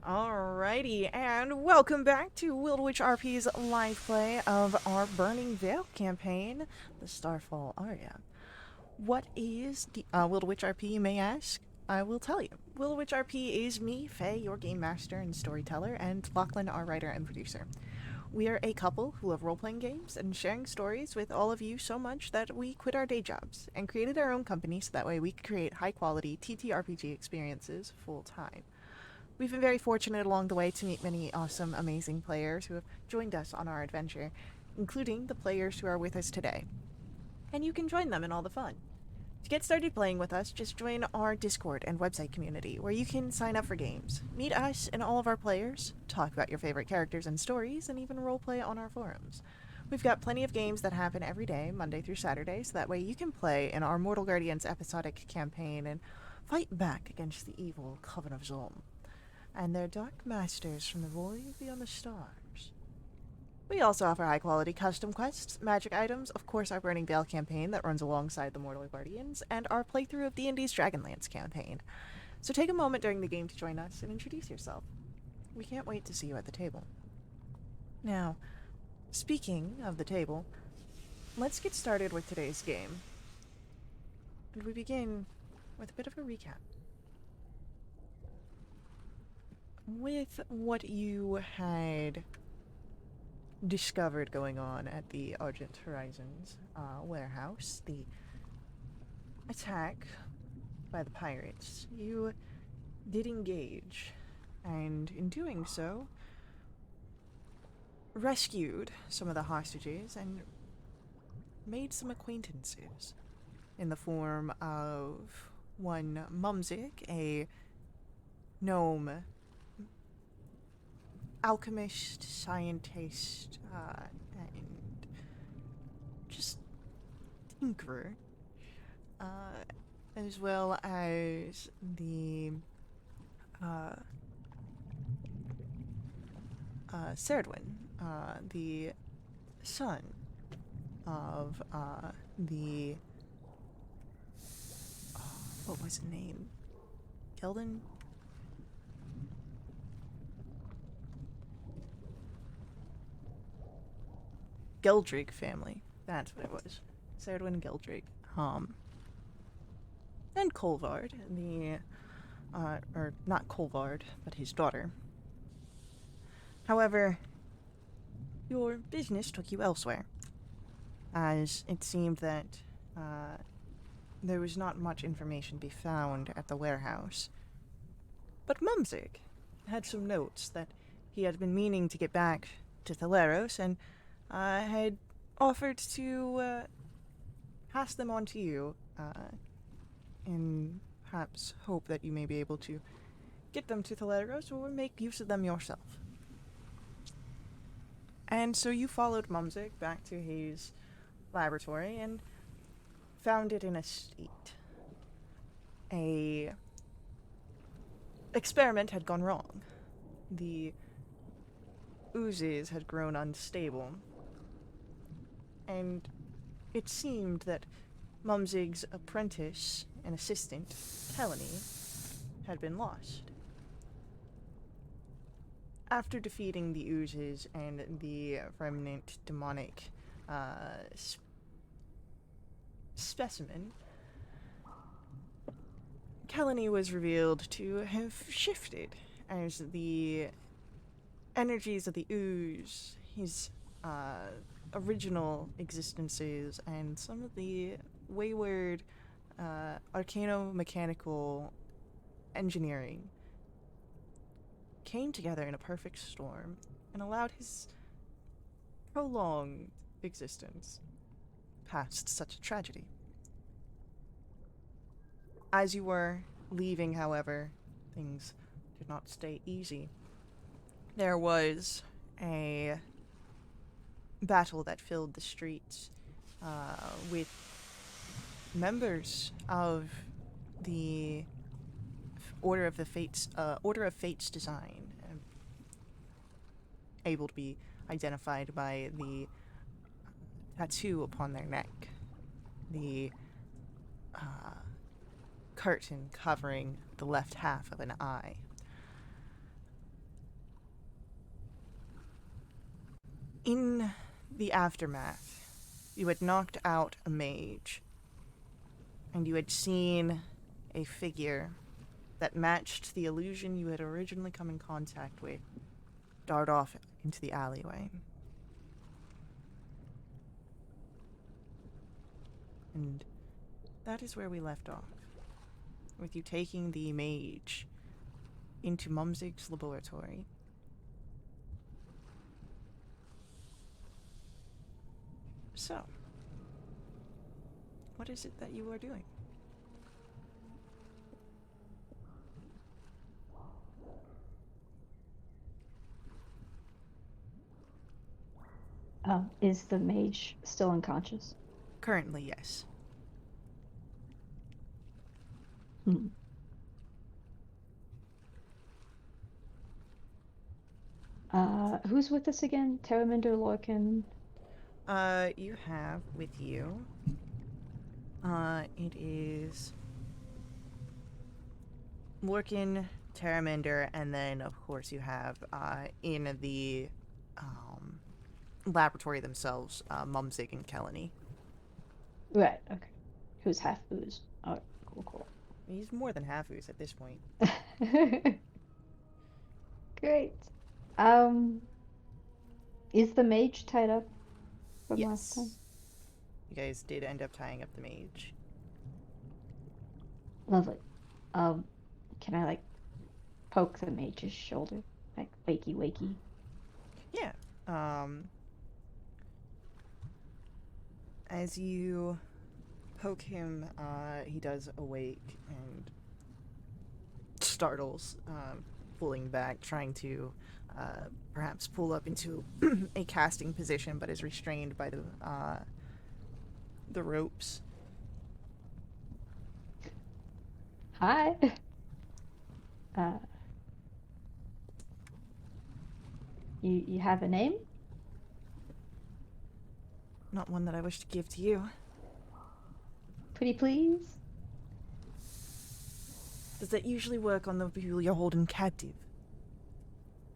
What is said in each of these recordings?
Alrighty, and welcome back to Wildewitch RP's live play of our Burning Veil campaign, the Starfall Aria. What is the Wildewitch RP, you may ask? I will tell you. Wildewitch RP is me, Faye, your game master and storyteller, and Lachlan, our writer and producer. We are a couple who love role-playing games and sharing stories with all of you so much that we quit our day jobs and created our own company so that way we could create high-quality TTRPG experiences full-time. We've been very fortunate along the way to meet many awesome, amazing players who have joined us on our adventure, including the players who are with us today. And you can join them in all the fun. To get started playing with us, just join our Discord and website community, where you can sign up for games, meet us and all of our players, talk about your favorite characters and stories, and even roleplay on our forums. We've got plenty of games that happen every day, Monday through Saturday, so that way you can play in our Mortal Guardians episodic campaign and fight back against the evil Coven of Zolm and their dark masters from the void beyond the stars. We also offer high-quality custom quests, magic items, of course our Burning Veil campaign that runs alongside the Mortal Guardians, and our playthrough of D&D's Dragonlance campaign. So take a moment during the game to join us and introduce yourself. We can't wait to see you at the table. Now, speaking of the table, let's get started with today's game. And we begin with a bit of a recap. With what you had discovered going on at the Argent Horizons warehouse, the attack by the pirates, you did engage, and in doing so, rescued some of the hostages and made some acquaintances in the form of one Mumzik, a gnome alchemist, scientist, and just tinkerer, as well as the Serdwin, the son of the what was his name? Gelden? Geldrig family. That's what it was. Serdwin Geldrig. And Kolvard, the or not Kolvard, but his daughter. However, your business took you elsewhere, as it seemed that there was not much information to be found at the warehouse. But Mumzik had some notes that he had been meaning to get back to Thaleros, and had offered to pass them on to you, and perhaps hope that you may be able to get them to Thaleros or make use of them yourself. And so you followed Mumzik back to his laboratory and found it in a state. A experiment had gone wrong. The oozes had grown unstable, and it seemed that Mumzig's apprentice and assistant, Helene, had been lost. After defeating the oozes and the remnant demonic specimen, Helene was revealed to have shifted as the energies of the ooze, his original existences, and some of the wayward arcano-mechanical engineering came together in a perfect storm and allowed his prolonged existence past such a tragedy. As you were leaving, however, things did not stay easy. There was a battle that filled the streets with members of the Order of Fate's design, able to be identified by the tattoo upon their neck, the curtain covering the left half of an eye. In the aftermath, you had knocked out a mage, and you had seen a figure that matched the illusion you had originally come in contact with dart off into the alleyway. And that is where we left off, with you taking the mage into Mumzig's laboratory. So, what is it that you are doing? Is the mage still unconscious? Currently, yes. Hmm. Who's with us again? Terraminder, Lorcan. You have with you, it is Lorcan, Terraminder, and then, of course, you have, in the, laboratory themselves, Mumzig and Kelly. Right. Okay. Who's half booze? Oh, cool. He's more than half ooze at this point. Great. Is the mage tied up from last time? Yes. You guys did end up tying up the mage. Lovely. Can I like poke the mage's shoulder, like wakey? Yeah. As you poke him, he does awake and startles, pulling back, trying to perhaps pull up into a casting position, but is restrained by the ropes. Hi. Uh, you have a name? Not one that I wish to give to you. Pretty please. Does that usually work on the people you're holding captive?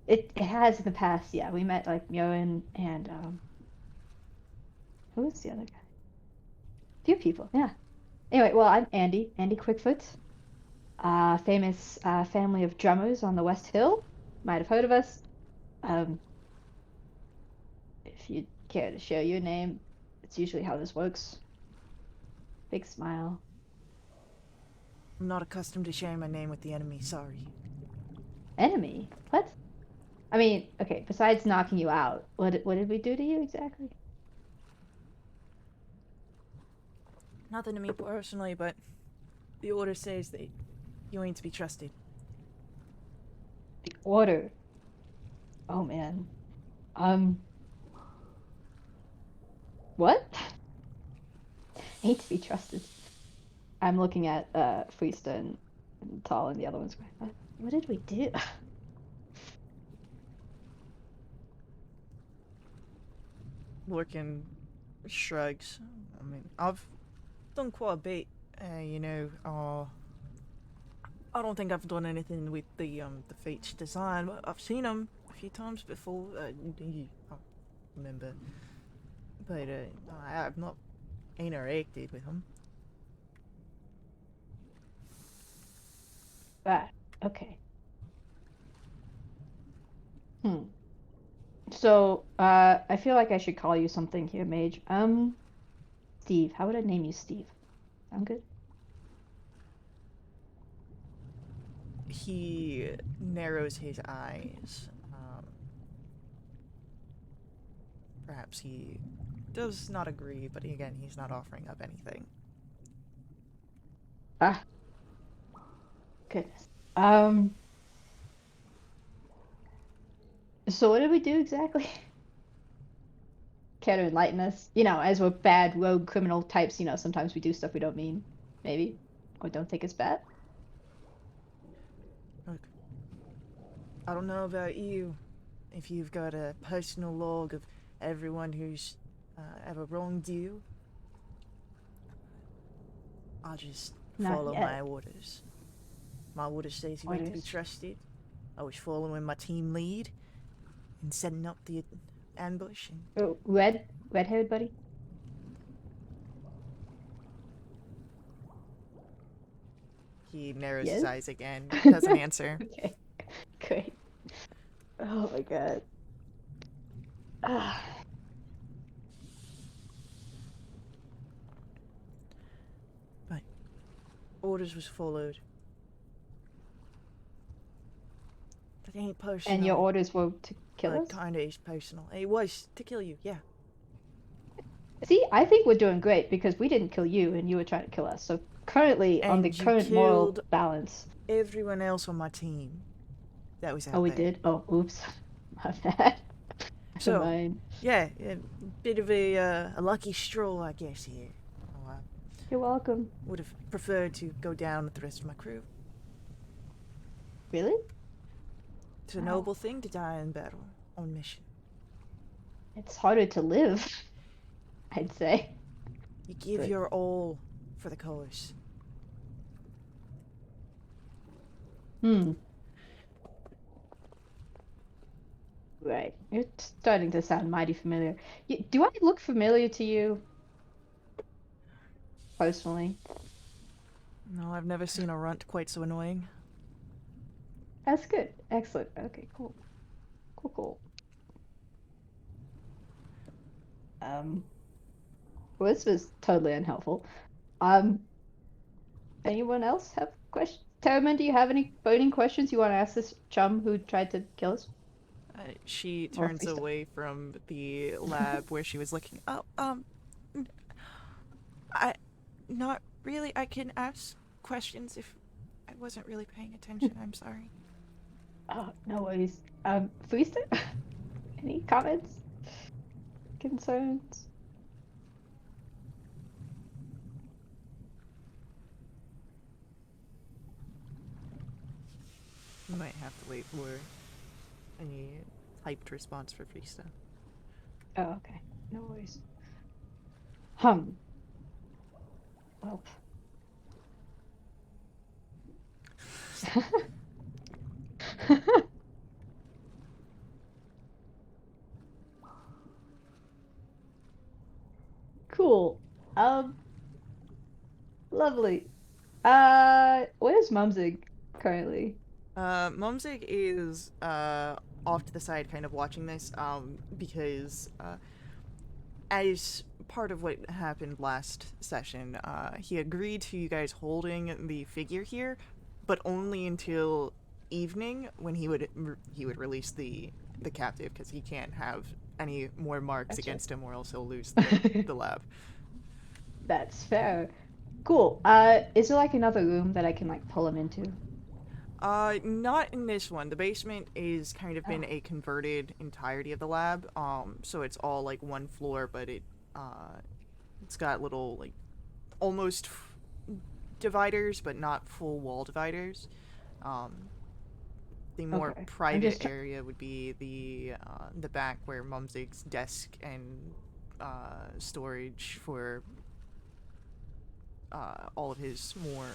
It has in the past, yeah. We met like Myoen and who was the other guy? Few people, yeah. Anyway, well, I'm Andy Quickfoot. Famous family of drummers on the West Hill. Might have heard of us. If you'd care to share your name, it's usually how this works. Big smile. I'm not accustomed to sharing my name with the enemy, sorry. Enemy? What? I mean, okay, besides knocking you out, what did we do to you exactly? Nothing to me personally, but the order says that you ain't to be trusted. The order. Oh man. What? Ain't to be trusted. I'm looking at Freesta and Tall and the other ones. What did we do? Lorcan shrugs. I mean, I've done quite a bit, I don't think I've done anything with the Fates design, but I've seen them a few times before. I remember, but I've not interacted with them. Ah, okay. So, I feel like I should call you something here, Mage. Steve. How would I name you, Steve? Sound good? He narrows his eyes. Perhaps he does not agree, but again, he's not offering up anything. Ah, goodness. So what did we do exactly? Care to enlighten us? You know, as we're bad rogue criminal types, you know, sometimes we do stuff we don't mean, maybe, or don't think it's bad. Look, I don't know about you, if you've got a personal log of everyone who's ever wronged you. I just Not follow yet. my orders. My orders says you ain't to be Orders. trusted. I was following my team lead and setting up the ambush. And Oh, red-haired buddy. he narrows his Yes. eyes again, doesn't answer. Okay, great. Oh my god. Ah, But orders was followed. That ain't and your personal, orders were to kill but us? kinda is personal. It was to kill you, yeah. See, I think we're doing great because we didn't kill you and you were trying to kill us. So currently, on the And you current moral killed balance. everyone else on my team that was Oh, out we there. did? Oh, oops. My bad. Never So, mind. yeah, a bit of a lucky stroll, I guess, here. Oh, I You're welcome. would have preferred to go down with the rest of my crew. Really? It's a Wow. noble thing to die in battle, on mission. It's harder to live, I'd say. You give But- your all for the cause. Hmm. Right. You're starting to sound mighty familiar. Do I look familiar to you personally? No, I've never seen a runt quite so annoying. That's good. Excellent. Okay, cool. Cool. Um, well, this was totally unhelpful. Um, anyone else have questions? Terraman, do you have any burning questions you want to ask this chum who tried to kill us? She Or turns freestyle? away from the lab where she was looking. Oh, I, not really. I can ask questions if I wasn't really paying attention. I'm sorry. Oh, no worries. Freestyle? Any comments? Concerns? You might have to wait for any typed response for Frista. Oh, okay. No worries. Well. Cool. Lovely. Where's Mumsig currently? Mumsig is off to the side, kind of watching this, because as part of what happened last session, he agreed to you guys holding the figure here, but only until evening when he would release the captive, because he can't have any more marks Gotcha. against him, or else he'll lose the lab. That's fair. Cool. Is there like another room that I can like pull him into? Not in this one. The basement is kind of been Oh. a converted entirety of the lab. So it's all like one floor, but it's got little like almost dividers, but not full wall dividers. Um, the more Okay. private area would be the back where Mumsig's desk and storage for all of his more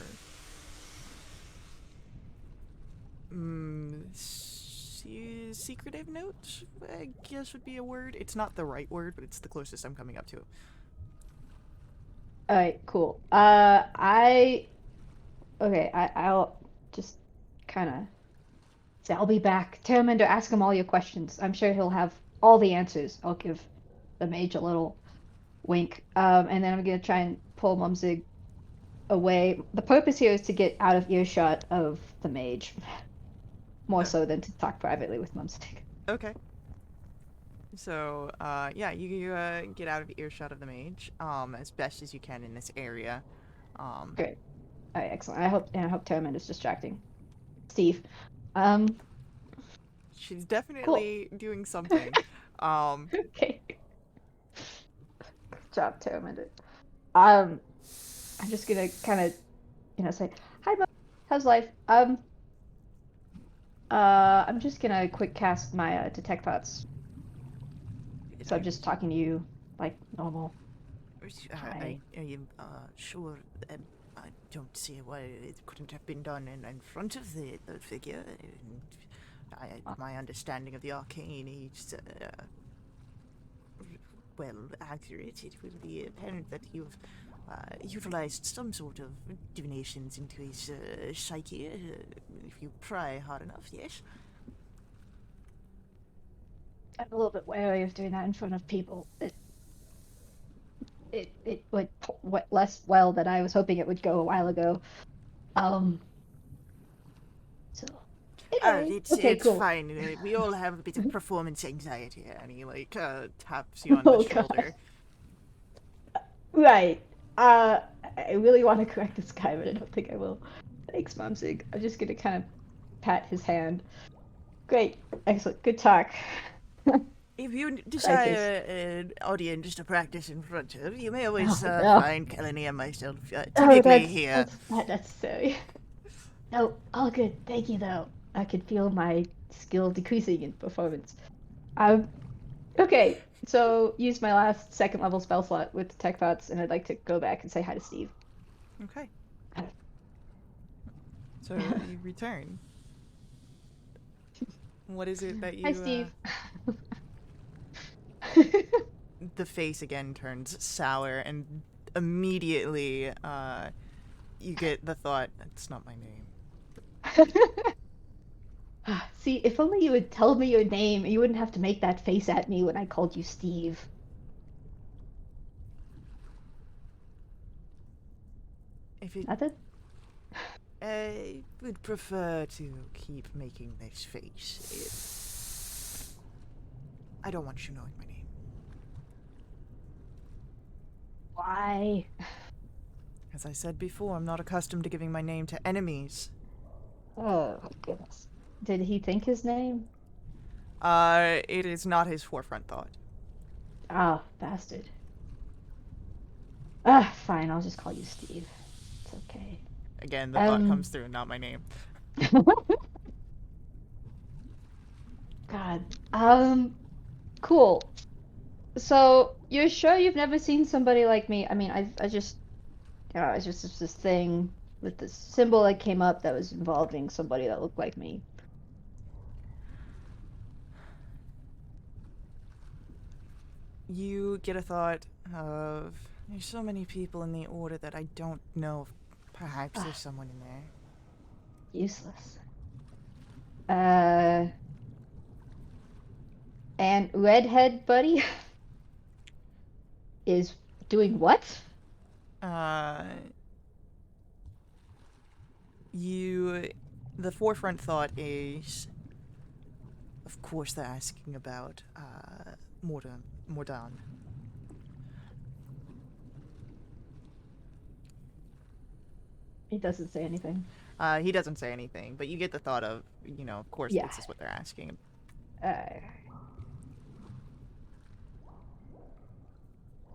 secretive notes, I guess would be a word. It's not the right word, but it's the closest I'm coming up to. All right. Cool. I'll just kind of say I'll be back. Terramander, ask him all your questions. I'm sure he'll have all the answers. I'll give the mage a little wink. And then I'm gonna try and pull Mumsig away. The purpose here is to get out of earshot of the mage, more so than to talk privately with Mumsig. Okay. So, yeah, you get out of earshot of the mage, as best as you can in this area. Great. All right, excellent. I hope Terramander is distracting Steve. She's Cool. definitely doing something. Okay. Good job, Terramander. I'm just gonna kind of, say, "Hi, Mum. How's life?" I'm just gonna quick cast my detect thoughts. So I'm just talking to you like normal. Hi. Are you sure? I don't see why it couldn't have been done in front of the figure. My understanding of the arcane is well, accurate, it will be apparent that you've utilized some sort of divinations into his psyche, if you pry hard enough, yes? I'm a little bit wary of doing that in front of people. It went less well than I was hoping it would go a while ago. Um. So anyway, okay, It's cool. fine. We all have a bit of performance anxiety, and he, like, taps you on the Oh god. shoulder. Right. I really want to correct this guy, but I don't think I will. Thanks, Momsig. I'm just gonna kind of pat his hand. Great. Excellent. Good talk. If you Practice. desire an audience to practice in front of, you may always Oh no. find Kelly and myself Oh, typically here. that's not necessary. No, all good. Thank you, though. I could feel my skill decreasing in performance. Um, okay. So use my last second level spell slot with Tech Thoughts, and I'd like to go back and say hi to Steve. Okay. So you return. What is it that Hi, you, Steve. the face again turns sour, and immediately, you get the thought, that's not my name. See, if only you would tell me your name, you wouldn't have to make that face at me when I called you Steve. If it, Nothing? I would prefer to keep making this face. I don't want you knowing my name. Why? As I said before, I'm not accustomed to giving my name to enemies. Oh, my goodness. Did he think his name? It is not his forefront thought. Oh, bastard. Ah, fine, I'll just call you Steve. It's okay. Again, the thought Um, comes through, not my name. God. Cool. So, you're sure you've never seen somebody like me? I mean, I just, it's just this thing with this symbol that came up that was involving somebody that looked like me. You get a thought of, there's so many people in the order that I don't know if perhaps Ah, there's someone in there. useless. Uh, and redhead buddy is doing what? Uh, you, the forefront thought is, of course they're asking about, Mordan. He doesn't say anything. He doesn't say anything, but you get the thought of, of course Yeah. this is what they're asking. Uh,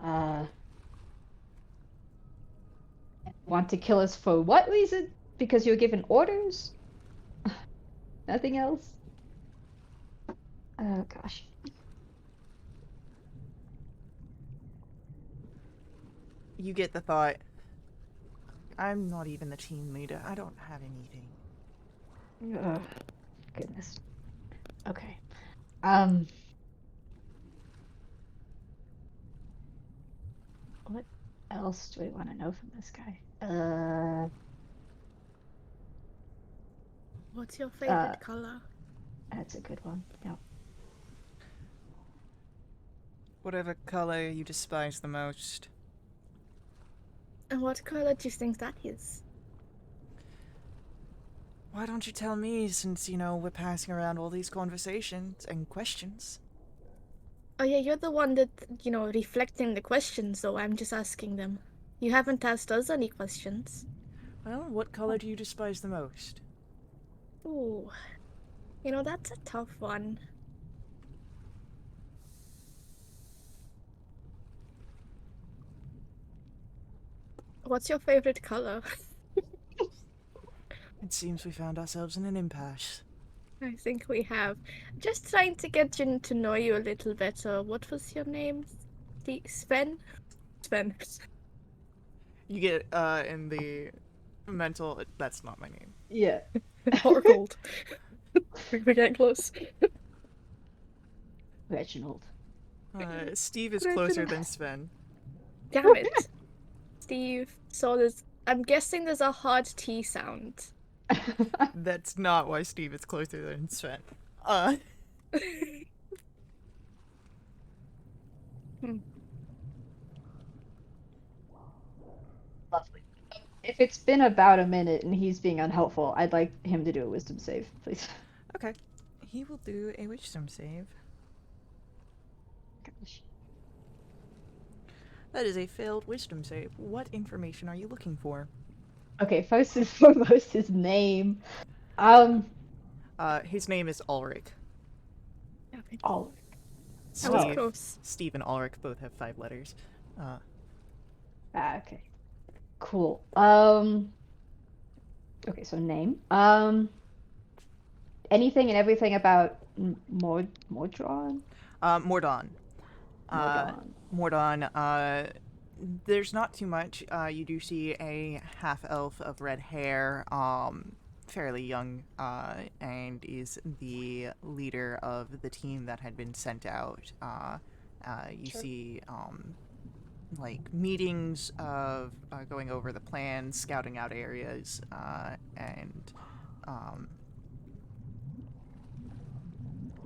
uh, want to kill us for what reason? Because you were given orders? Nothing else? Oh gosh. You get the thought, I'm not even the team leader. I don't have anything. Ugh, goodness. Okay. Um, what else do we want to know from this guy? What's your favorite Uh, color? that's a good one. Yeah. Whatever color you despise the most. And what color do you think that is? Why don't you tell me, since, we're passing around all these conversations and questions? Oh yeah, you're the one that, reflecting the questions, so I'm just asking them. You haven't asked us any questions. Well, what color do you despise the most? Ooh, that's a tough one. What's your favorite color? It seems we found ourselves in an impasse. I think we have. Just trying to get to know you a little better. What was your name? Sven? Sven. You get, in the mental, that's not my name. Yeah. Or gold. We're getting close. Reginald. Steve is Put it to closer the- than Sven. Damn it. Steve, so there's. I'm guessing there's a hard T sound. That's not why Steve is closer than Sven. Hmm. Lovely. If it's been about a minute and he's being unhelpful, I'd like him to do a wisdom save, please. Okay. He will do a wisdom save. Gosh. That is a failed wisdom save. What information are you looking for? Okay, first and foremost, his name. His name is Ulrich. Damn it. Oh, I was Steve. close. Steve and Ulrich both have 5 letters. okay. Cool. Okay, so name. Anything and everything about Mordron? Mordon. Mordron. Mordon, there's not too much. You do see a half-elf of red hair, fairly young, and is the leader of the team that had been sent out. You Sure. see, like, meetings of going over the plans, scouting out areas, and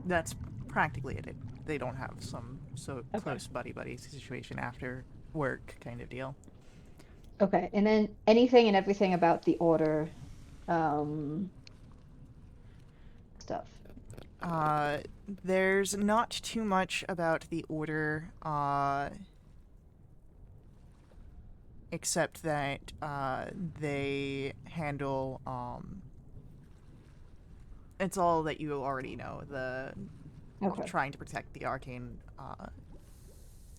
that's practically it. They don't have some Okay. close buddy situation after work kind of deal. Okay, and then anything and everything about the order, stuff. There's not too much about the order, except that they handle. It's all that you already know. Okay. Trying to protect the arcane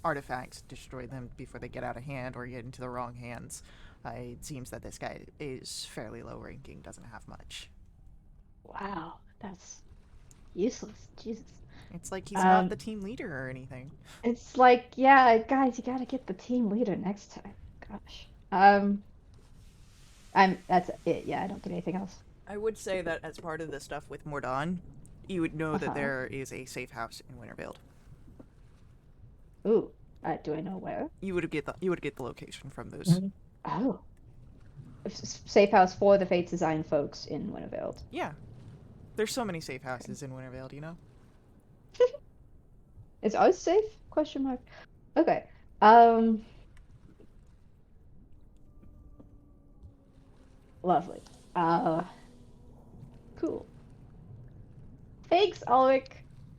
artifacts, destroy them before they get out of hand or get into the wrong hands. It seems that this guy is fairly low ranking, doesn't have much. Wow, that's useless. Jesus. It's like he's not the team leader or anything. It's like, yeah, guys, you gotta get the team leader next time. Gosh. That's it. Yeah, I don't get anything else. I would say that as part of the stuff with Mordon, you would know that Uh-huh. there is a safe house in Winterveld. Ooh, do I know where? You would get the location from those. Oh. Safe house for the Fates Design folks in Winterveld. Yeah. There's so many safe houses in Winterveld, you know? Is ours safe? Question mark. Okay. Lovely. Cool. Thanks, Ulrich.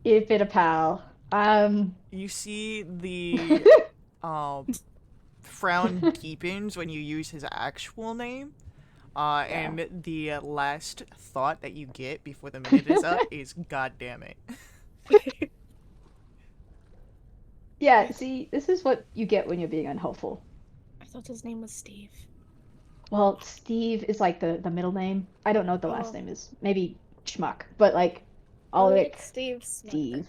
You've been a pal. You see the frown deepens when you use his actual name. And the last thought that you get before the minute is up is, God damn it. Yeah, see, this is what you get when you're being unhelpful. I thought his name was Steve. Well, Steve is like the middle name. I don't know what the last name is. Maybe Schmuck, but like Ulrich, Steve. Steve.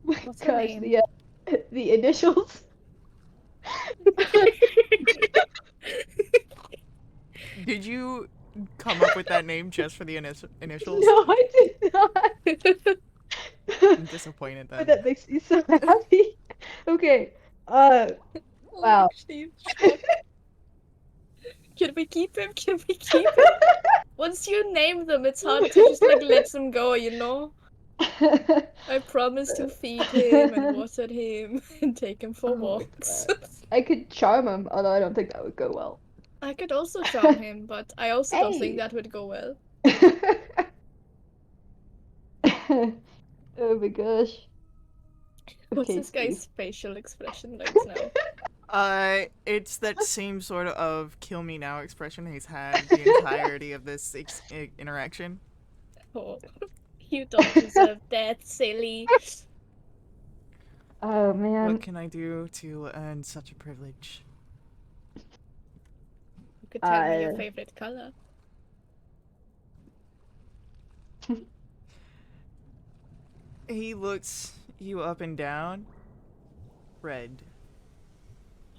What's her Gosh, name? the initials. Did you come up with that name just for the initials? No, I did not. I'm disappointed But then. that makes me so happy. Okay. Wow. Steve. Can we keep him? Can we keep him? Once you name them, it's hard to just like let them go, you know? I promise to feed him and water him and take him for walks. I could charm him, although I don't think that would go well. I could also charm him, but I also don't Hey. think that would go well. Oh my gosh. What's Okay, this guy's Steve. facial expression like now? It's that same sort of kill me now expression he's had the entirety of this interaction. Oh, you don't deserve that, silly. Oh man. What can I do to earn such a privilege? You could tell me your favorite color. He looks you up and down. Red.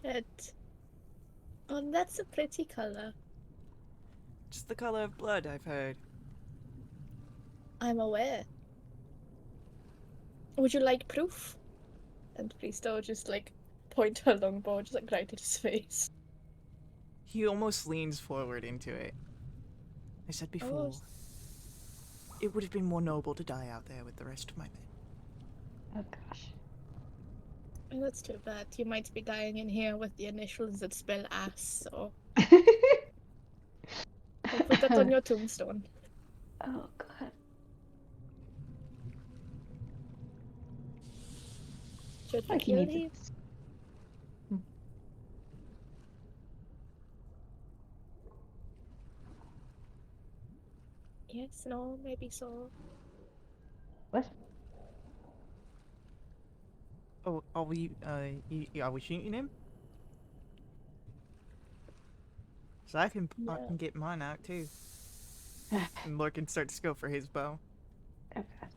Red. Oh, that's a pretty color. Just the color of blood, I've heard. I'm aware. Would you like proof? And Pristo just like point her longbow just like right at his face. He almost leans forward into it. I said before, Oh, it would have been more noble to die out there with the rest of my men. Oh gosh. that's too bad. You might be dying in here with the initials that spell ass, so I'll put that on your tombstone. Oh god. Should we Like he kill needs these? it. Yes, no, maybe so. What? Oh, are we shooting him? So I can Yeah. get mine out too. And Lorcan starts to go for his bow. Oh god.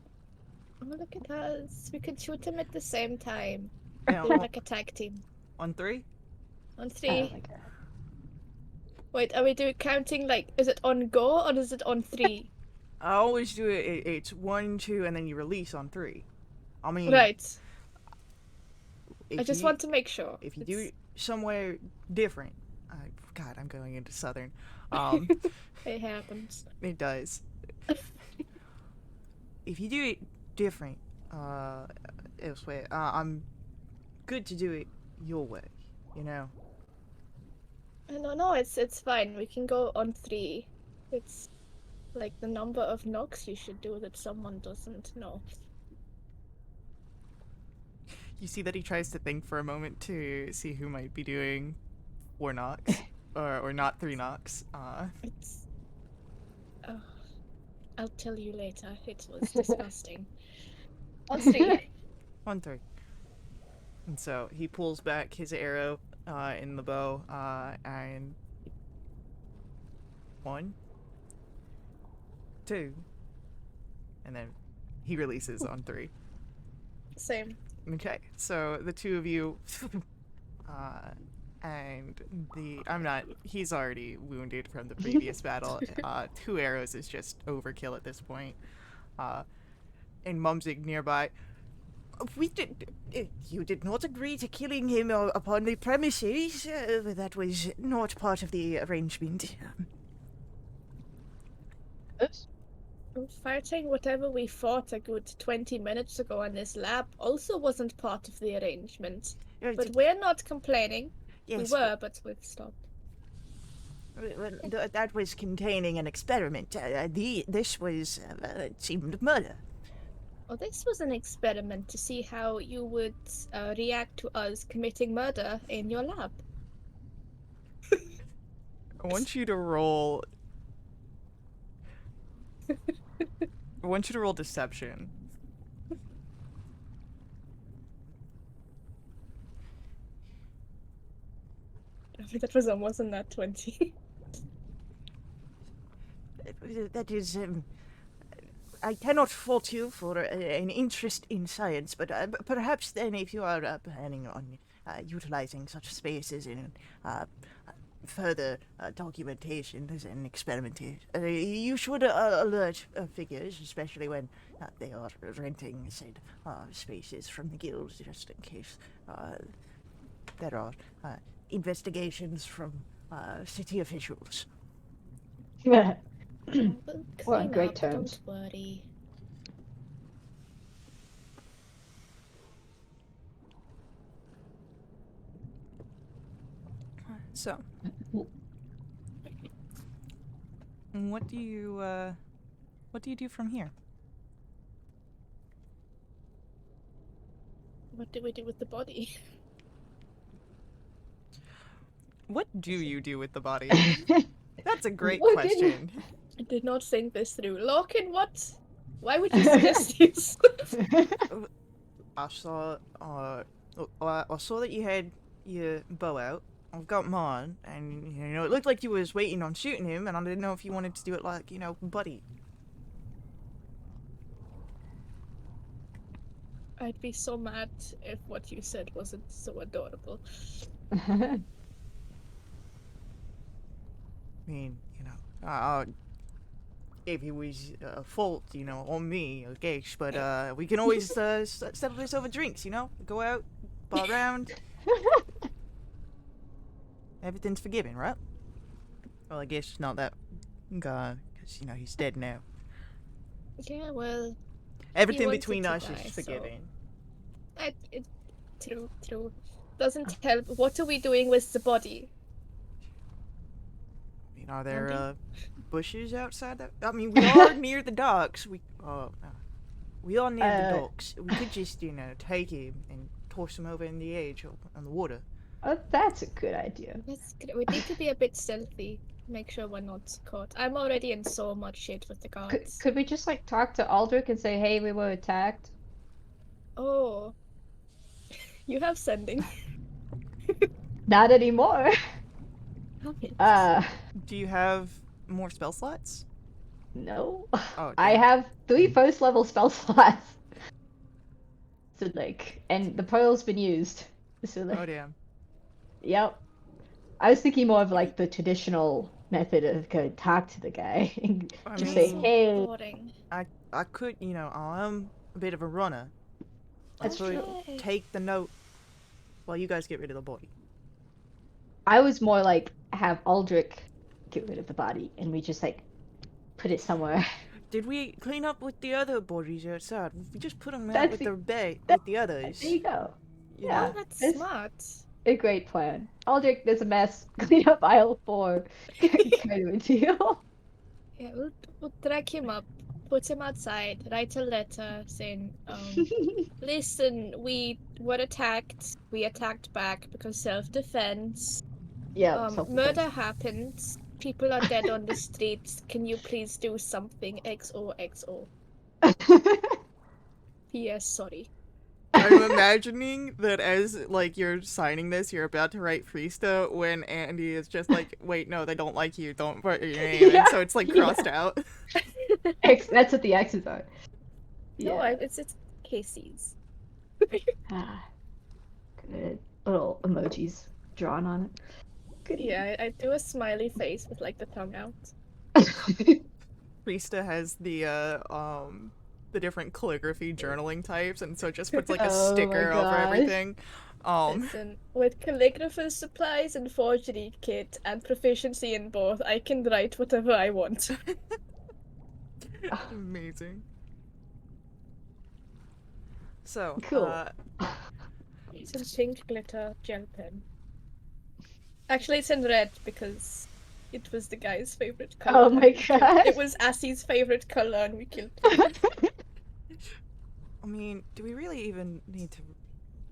Oh, look at us. We could shoot him at the same time. Yeah, Do it like a tag team. on 3? On Oh 3. my god. Wait, are we doing counting like, is it on go or is it on 3? I always do it. It's 1, 2, and then you release on 3. I mean, Right. if I just you, want to make sure. if you do it somewhere different. God, I'm going into Southern. It happens. It does. If you do it different, elsewhere, I'm good to do it your way. You know. No, it's fine. We can go on 3. It's like the number of knocks you should do that someone doesn't know. You see that he tries to think for a moment to see who might be doing 4 knocks, or not 3 knocks. It's. Oh, I'll tell you later. It was disgusting. On 3. On 3. And so he pulls back his arrow in the bow, and 1, 2, and then he releases on 3. Same. Okay, so the two of you, and he's already wounded from the previous battle. 2 arrows is just overkill at this point. And Mumsig nearby. You did not agree to killing him upon the premises. That was not part of the arrangement. Oops. Fighting whatever we fought a good 20 minutes ago in this lab also wasn't part of the arrangement. But we're not complaining. Yes, We were, but we've stopped. that was containing an experiment. This was it seemed murder. Well, this was an experiment to see how you would react to us committing murder in your lab. I want you to roll. I want you to roll deception. I think that was almost in that 20. That is, I cannot fault you for an interest in science, but perhaps then if you are planning on utilizing such spaces in further documentation as an experimentation, you should alert figures, especially when they are renting said spaces from the guilds, just in case there are investigations from city officials. Yeah. We'll We're on clean great up, terms. don't worry. So, what do you do from here? What do we do with the body? What do you do with the body? That's a great What question. I did not think this through. Larkin, what? Why would you suggest this? I saw that you had your bow out. I've got mine, and it looked like you was waiting on shooting him, and I didn't know if you wanted to do it like buddy. I'd be so mad if what you said wasn't so adorable. I mean, if it was a fault, on me, I guess. But we can always settle this over drinks, Go out, bar around. Everything's forgiven, right? Well, I guess not that guy, because, he's dead now. Yeah, well, Everything wanted between to us die, is so- forgiven. true. Doesn't help. What are we doing with the body? I mean, are there Andy? bushes outside that? I mean, we are near the docks. We are near the docks. We could just, take him and toss him over in the edge on the water. Oh, that's a good idea. We need to be a bit stealthy. Make sure we're not caught. I'm already in so much shit with the guards. Could we just like talk to Aldrich and say, "Hey, we were attacked"? Oh, you have sending. Not anymore. Damn it. Do you have more spell slots? No. Oh, I damn. have 3 first level spell slots. So like, and the pearl's been used. So like, Oh, damn. yep. I was thinking more of like the traditional method of go talk to the guy and I just That's say, mean, so "Hey." boring. I could, I'm a bit of a runner. I That's could true. take the note while you guys get rid of the body. I was more like have Aldrich get rid of the body and we just like put it somewhere. Did we clean up with the other bodies outside? We just put them out That's with the- with the others. There you go. You Yeah. Oh, know? that's It's smart. a great plan. Aldrich, there's a mess. Clean up aisle 4. Kind of a deal. Yeah, we'll drag him up, put him outside, write a letter saying, listen, we were attacked. We attacked back because self-defense. Yeah, self-defense. Murder happened. People are dead on the streets. Can you please do something? XOXO. P.S. Sorry. I'm imagining that as like you're signing this, you're about to write Priesta when Andy is just like, wait, no, they don't like you. Don't put your name. Yeah, And so it's like crossed out. That's what the X's are. No, Yeah. it's Casey's. Ah, good. Little emojis drawn on it. Good. Yeah, I do a smiley face with like the tongue out. Priesta has the different calligraphy journaling types, and so it just puts like a Oh my sticker over gosh. everything. Listen, with calligrapher's supplies and forgery kit and proficiency in both, I can write whatever I want. Amazing. So, Cool. It's a pink glitter gel pen. Actually, it's in red because it was the guy's favorite color. Oh my god. It was Assie's favorite color, and we killed him. I mean, do we really even need to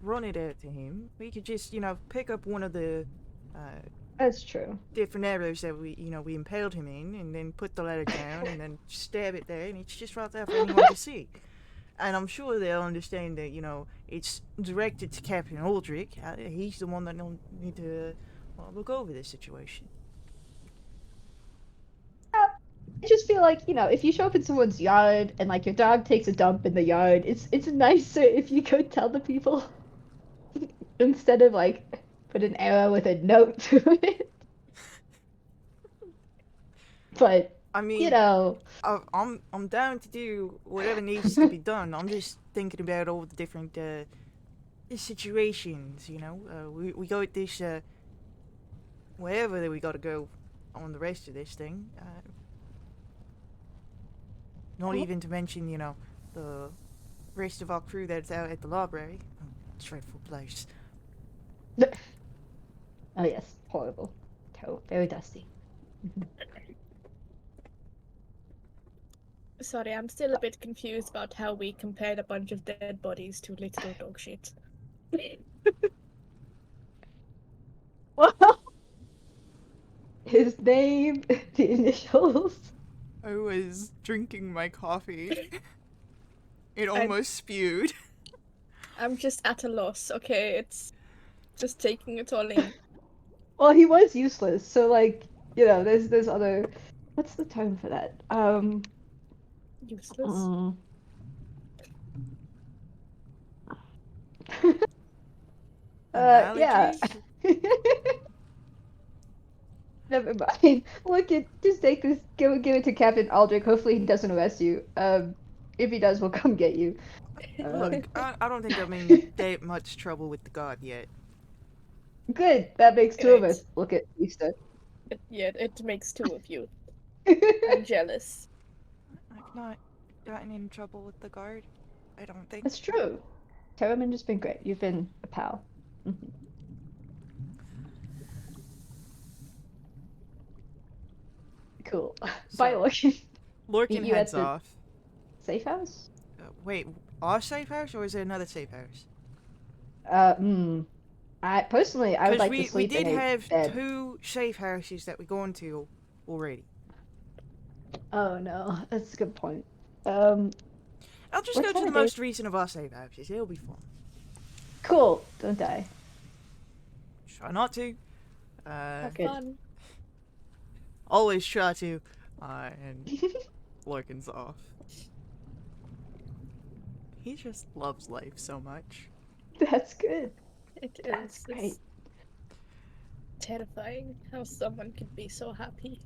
run it out to him? We could just, pick up one of the That's true. different arrows that we impaled him in, and then put the letter down, and then stab it there, and it's just right there for anyone to see. And I'm sure they'll understand that, it's directed to Captain Aldrich. He's the one that'll need to look over this situation. I just feel like, if you show up in someone's yard and like your dog takes a dump in the yard, it's nicer if you go tell the people instead of like put an arrow with a note to it. But I mean, I'm down to do whatever needs to be done. I'm just thinking about all the different situations. We go at this wherever that we got to go on the rest of this thing. Not even to mention, the rest of our crew that's out at the library. Dreadful place. Oh yes, horrible. Very dusty. Sorry, I'm still a bit confused about how we compared a bunch of dead bodies to literal dog shit. Well, his name, the initials. I was drinking my coffee. It almost spewed. I'm just at a loss, okay? It's just taking it all in. Well, he was useless, so like, there's other. What's the term for that? Useless. Yeah. Analogies? Never mind. Look, just take this. Give it to Captain Aldrich. Hopefully he doesn't arrest you. If he does, we'll come get you. Look, I don't think I'm in that much trouble with the god yet. Good. That makes two of Great. us. Look at Lisa. Yeah, it makes two of you. I'm jealous. I've not gotten in trouble with the guard. I don't think. That's true. Terramin has been great. You've been a pal. Mhm. Cool. Bye, So, Lorcan. Lorcan You heads at the off. safe house? Wait, our safe house or is it another safe house? I personally, I would Because like to we sleep did in a have bed. 2 safe houses that we go into already. Oh no, that's a good point. I'll just What go to time the of day? most recent of our safe houses. It'll be fun. Cool. Don't die. Try not to. Have Good. fun. Always try to. And Lorcan's off. He just loves life so much. That's good. It That's is. great. It's terrifying how someone could be so happy.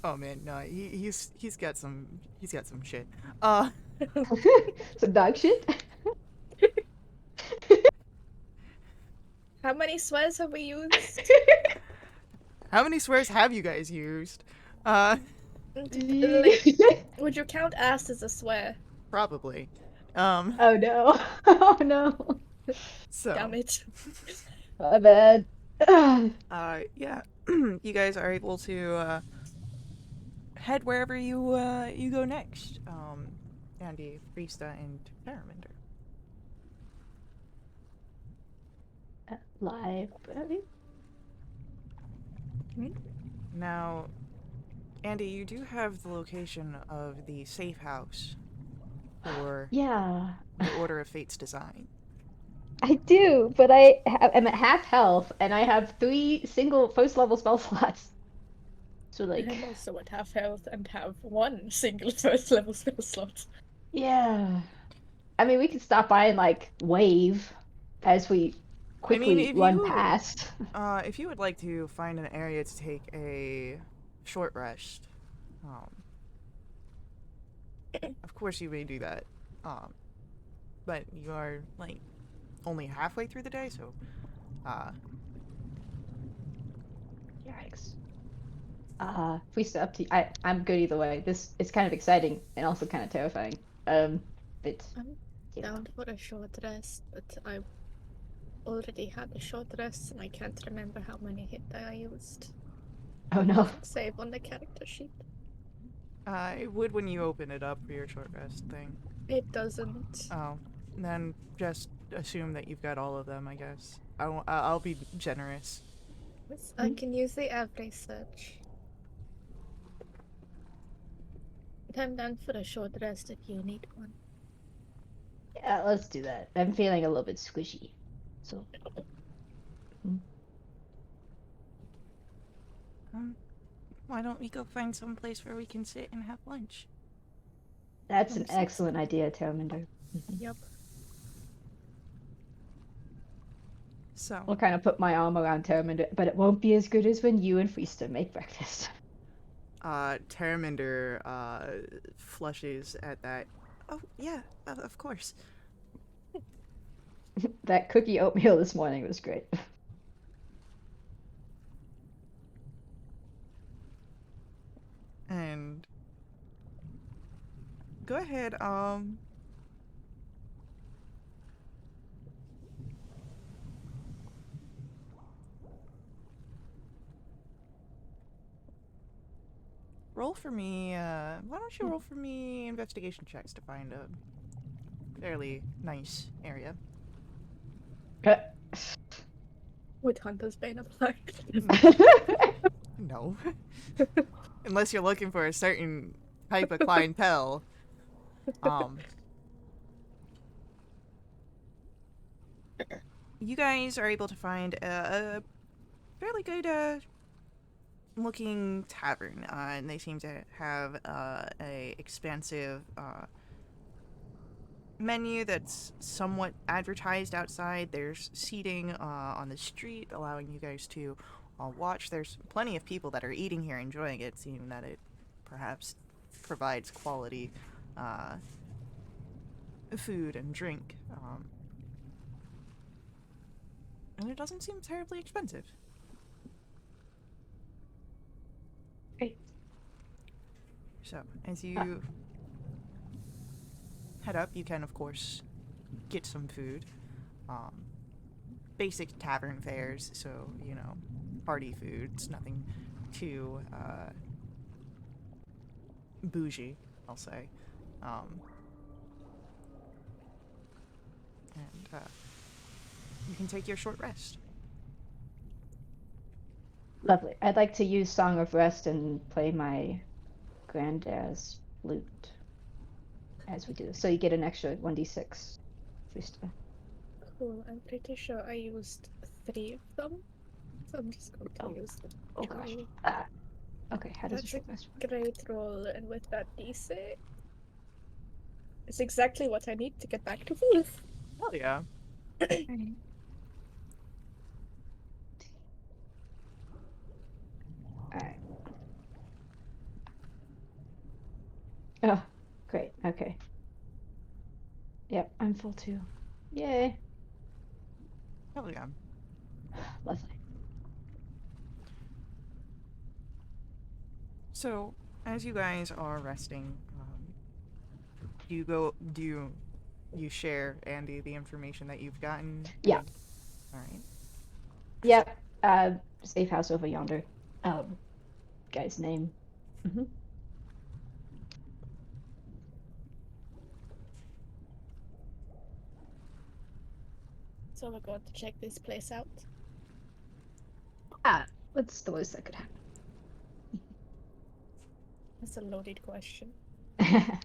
Oh man, no, he's got some shit. Some dog shit. How many swears have we used? How many swears have you guys used? Like, would you count ass as a swear? Probably. Oh no. Oh no. So. Damn it. My bad. Yeah. You guys are able to head wherever you go next. Andy, Rista, and Paraminder. Library? Now, Andy, you do have the location of the safe house for Yeah. the Order of Fate's design. I do, but am at half health, and I have 3 single first level spell slots. So like, I'm also at half health and have 1 single first level spell slot. yeah. I mean, we could stop by and like wave as we quickly if run you past. if you would like to find an area to take a short rest, of course you may do that. But you are like only halfway through the day, so Yikes. If we step up to I'm good either way. This is kind of exciting and also kind of terrifying. But I'm you know. down for a short rest, but I already had a short rest and I can't remember how many hit I used. Oh no. Save on the character sheet. it would when you open it up for your short rest thing. It doesn't. Oh, then just assume that you've got all of them, I guess. I'll be generous. I can use the every search. I'm down for a short rest if you need one. Yeah, let's do that. I'm feeling a little bit squishy. So Why don't we go find some place where we can sit and have lunch? that's an excellent idea, Terminder. Yep. So, I'll kind of put my arm around Terminder, but it won't be as good as when you and Freesta make breakfast. Teraminder, flushes at that. Oh, yeah, of course. That cookie oatmeal this morning was great. And go ahead, roll for me, why don't you roll for me investigation checks to find a fairly nice area? Would Hunter's Bane apply? No. Unless you're looking for a certain type of clientele. You guys are able to find a fairly good looking tavern, and they seem to have a expansive menu that's somewhat advertised outside. There's seating on the street, allowing you guys to watch. There's plenty of people that are eating here, enjoying it, seeing that it perhaps provides quality food and drink. And it doesn't seem terribly expensive. Great. So, as you head up, you can, of course, get some food. Basic tavern fares, so, you know, party foods, nothing too bougie, I'll say. And you can take your short rest. Lovely. I'd like to use Song of Rest and play my granddad's flute as we do this. So you get an extra 1d6 freestyle. Cool. I'm pretty sure I used 3 of them. So I'm just going to use them. Oh gosh. Okay, how does That's short rest a great roll, and with that d6, it's exactly what I need to get back to Wolf. Hell yeah. work? Alright. Oh, great. Okay. Yep, I'm full too. Yay. Hell yeah. Lovely. So, as you guys are resting, do you share, Andy, the information that you've gotten? Yeah. Alright. Yep. Safe house over yonder. Guy's name. Mm-hmm. So we're going to check this place out. What's the worst that could happen? That's a loaded question.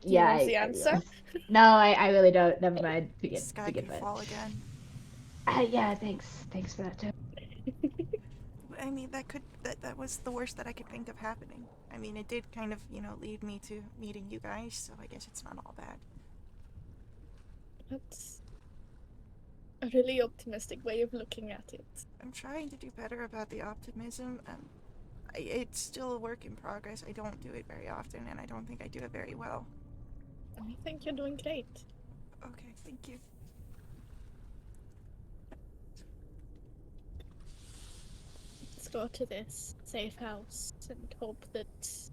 Yeah, want the answer? realize. No, I really don't. Never mind. Sky Forget can that. fall again. Yeah, thanks. Thanks for that too. I mean, that was the worst that I could think of happening. I mean, it did kind of, you know, lead me to meeting you guys, so I guess it's not all bad. That's a really optimistic way of looking at it. I'm trying to do better about the optimism. It's still a work in progress. I don't do it very often, and I don't think I do it very well. I think you're doing great. Okay, thank you. Let's go to this safe house and hope that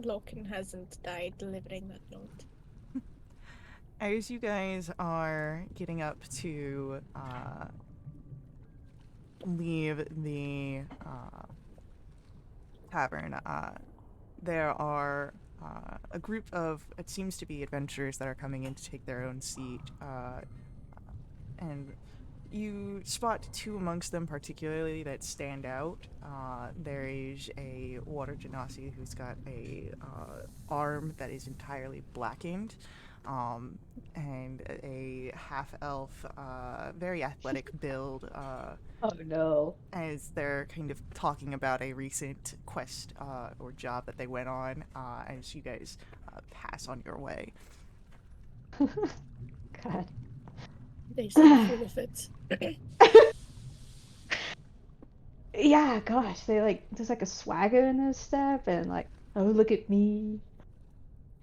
Loken hasn't died delivering that note. As you guys are getting up to leave the tavern, there are a group of, it seems to be adventurers that are coming in to take their own seat, and you spot 2 amongst them particularly that stand out. There is a water genasi who's got a arm that is entirely blackened, and a half-elf, very athletic build, Oh no. as they're kind of talking about a recent quest or job that they went on, as you guys pass on your way. God. They seem full of it. Yeah, gosh, there's like a swagger in their step, and like, oh, look at me.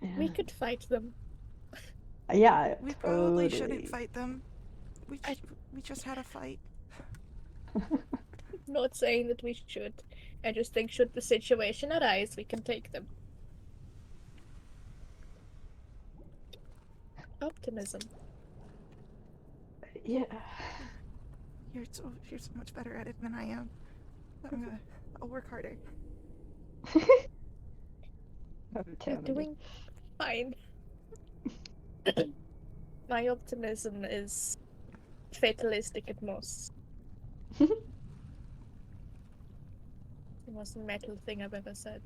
We Yeah. could fight them. Yeah, We probably shouldn't totally. fight them. We just had a fight. Not saying that we should. I just think should the situation arise, we can take them. Optimism. Yeah. You're so much better at it than I am. I'll work harder. You're doing fine. My optimism is fatalistic at most. The most metal thing I've ever said.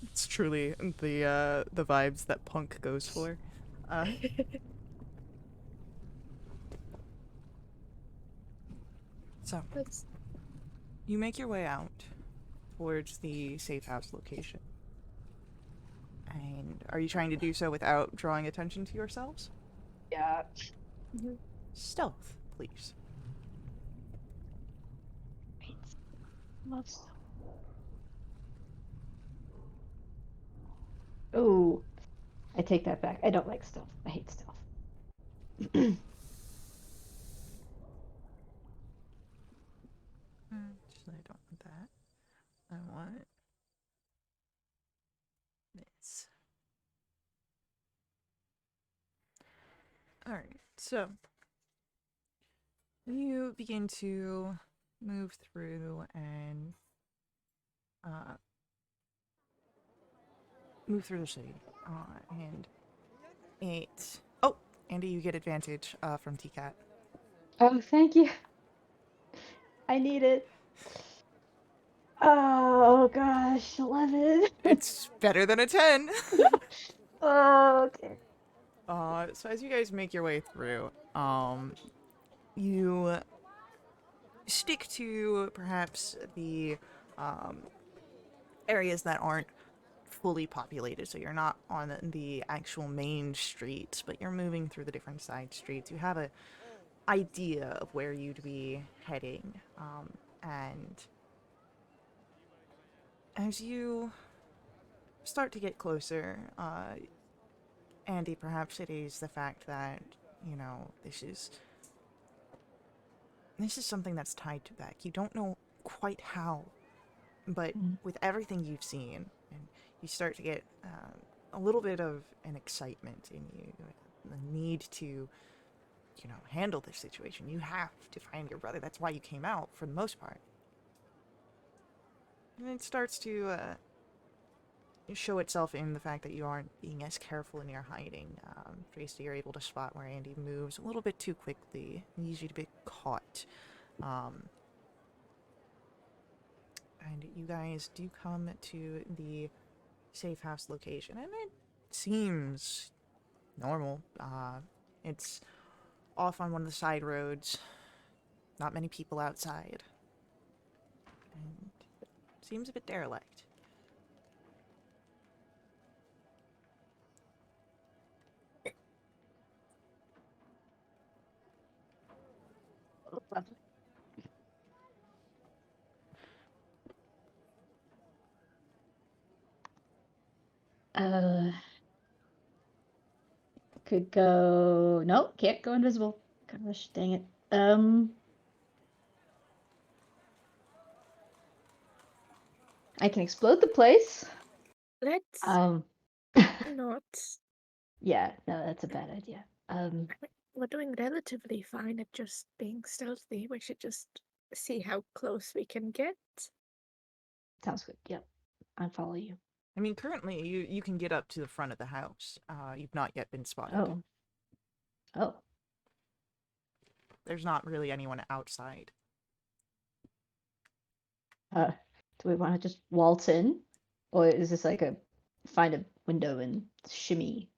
It's truly the vibes that punk goes for. So, That's you make your way out towards the safe house location. And are you trying to do so without drawing attention to yourselves? Yeah. Stealth, please. Love stealth. Oh, I take that back. I don't like stealth. I hate stealth. Actually, I don't want that. I want this. Alright, so you begin to move through and uh, move through the city. And it. Oh, Andy, you get advantage from TCAT. Oh, thank you. I need it. Oh gosh, 11. It's better than a 10. Oh, okay. So as you guys make your way through, you stick to perhaps the um, areas that aren't fully populated. So you're not on the actual main streets, but you're moving through the different side streets. You have a idea of where you'd be heading, and as you start to get closer, Andy, perhaps it is the fact that this is something that's tied to Beck. You don't know quite how, but Mm. with everything you've seen, and you start to get a little bit of an excitement in you, the need to, handle this situation. You have to find your brother. That's why you came out, for the most part. And it starts to show itself in the fact that you aren't being as careful in your hiding. Tracy, you're able to spot where Andy moves a little bit too quickly, leaves you to be caught. Um, and you guys do come to the safe house location, and it seems normal. It's off on one of the side roads, not many people outside, and seems a bit derelict. Lovely. Uh, could go. Nope, can't go invisible. Gosh, dang it. I can explode the place. Let's Um, not. yeah, no, that's a bad idea. We're doing relatively fine at just being stealthy. We should just see how close we can get. Sounds good. Yep, I follow you. I mean, currently, you can get up to the front of the house. You've not yet been spotted. Oh, oh. There's not really anyone outside. Do we want to just waltz in, or is this like a find a window and shimmy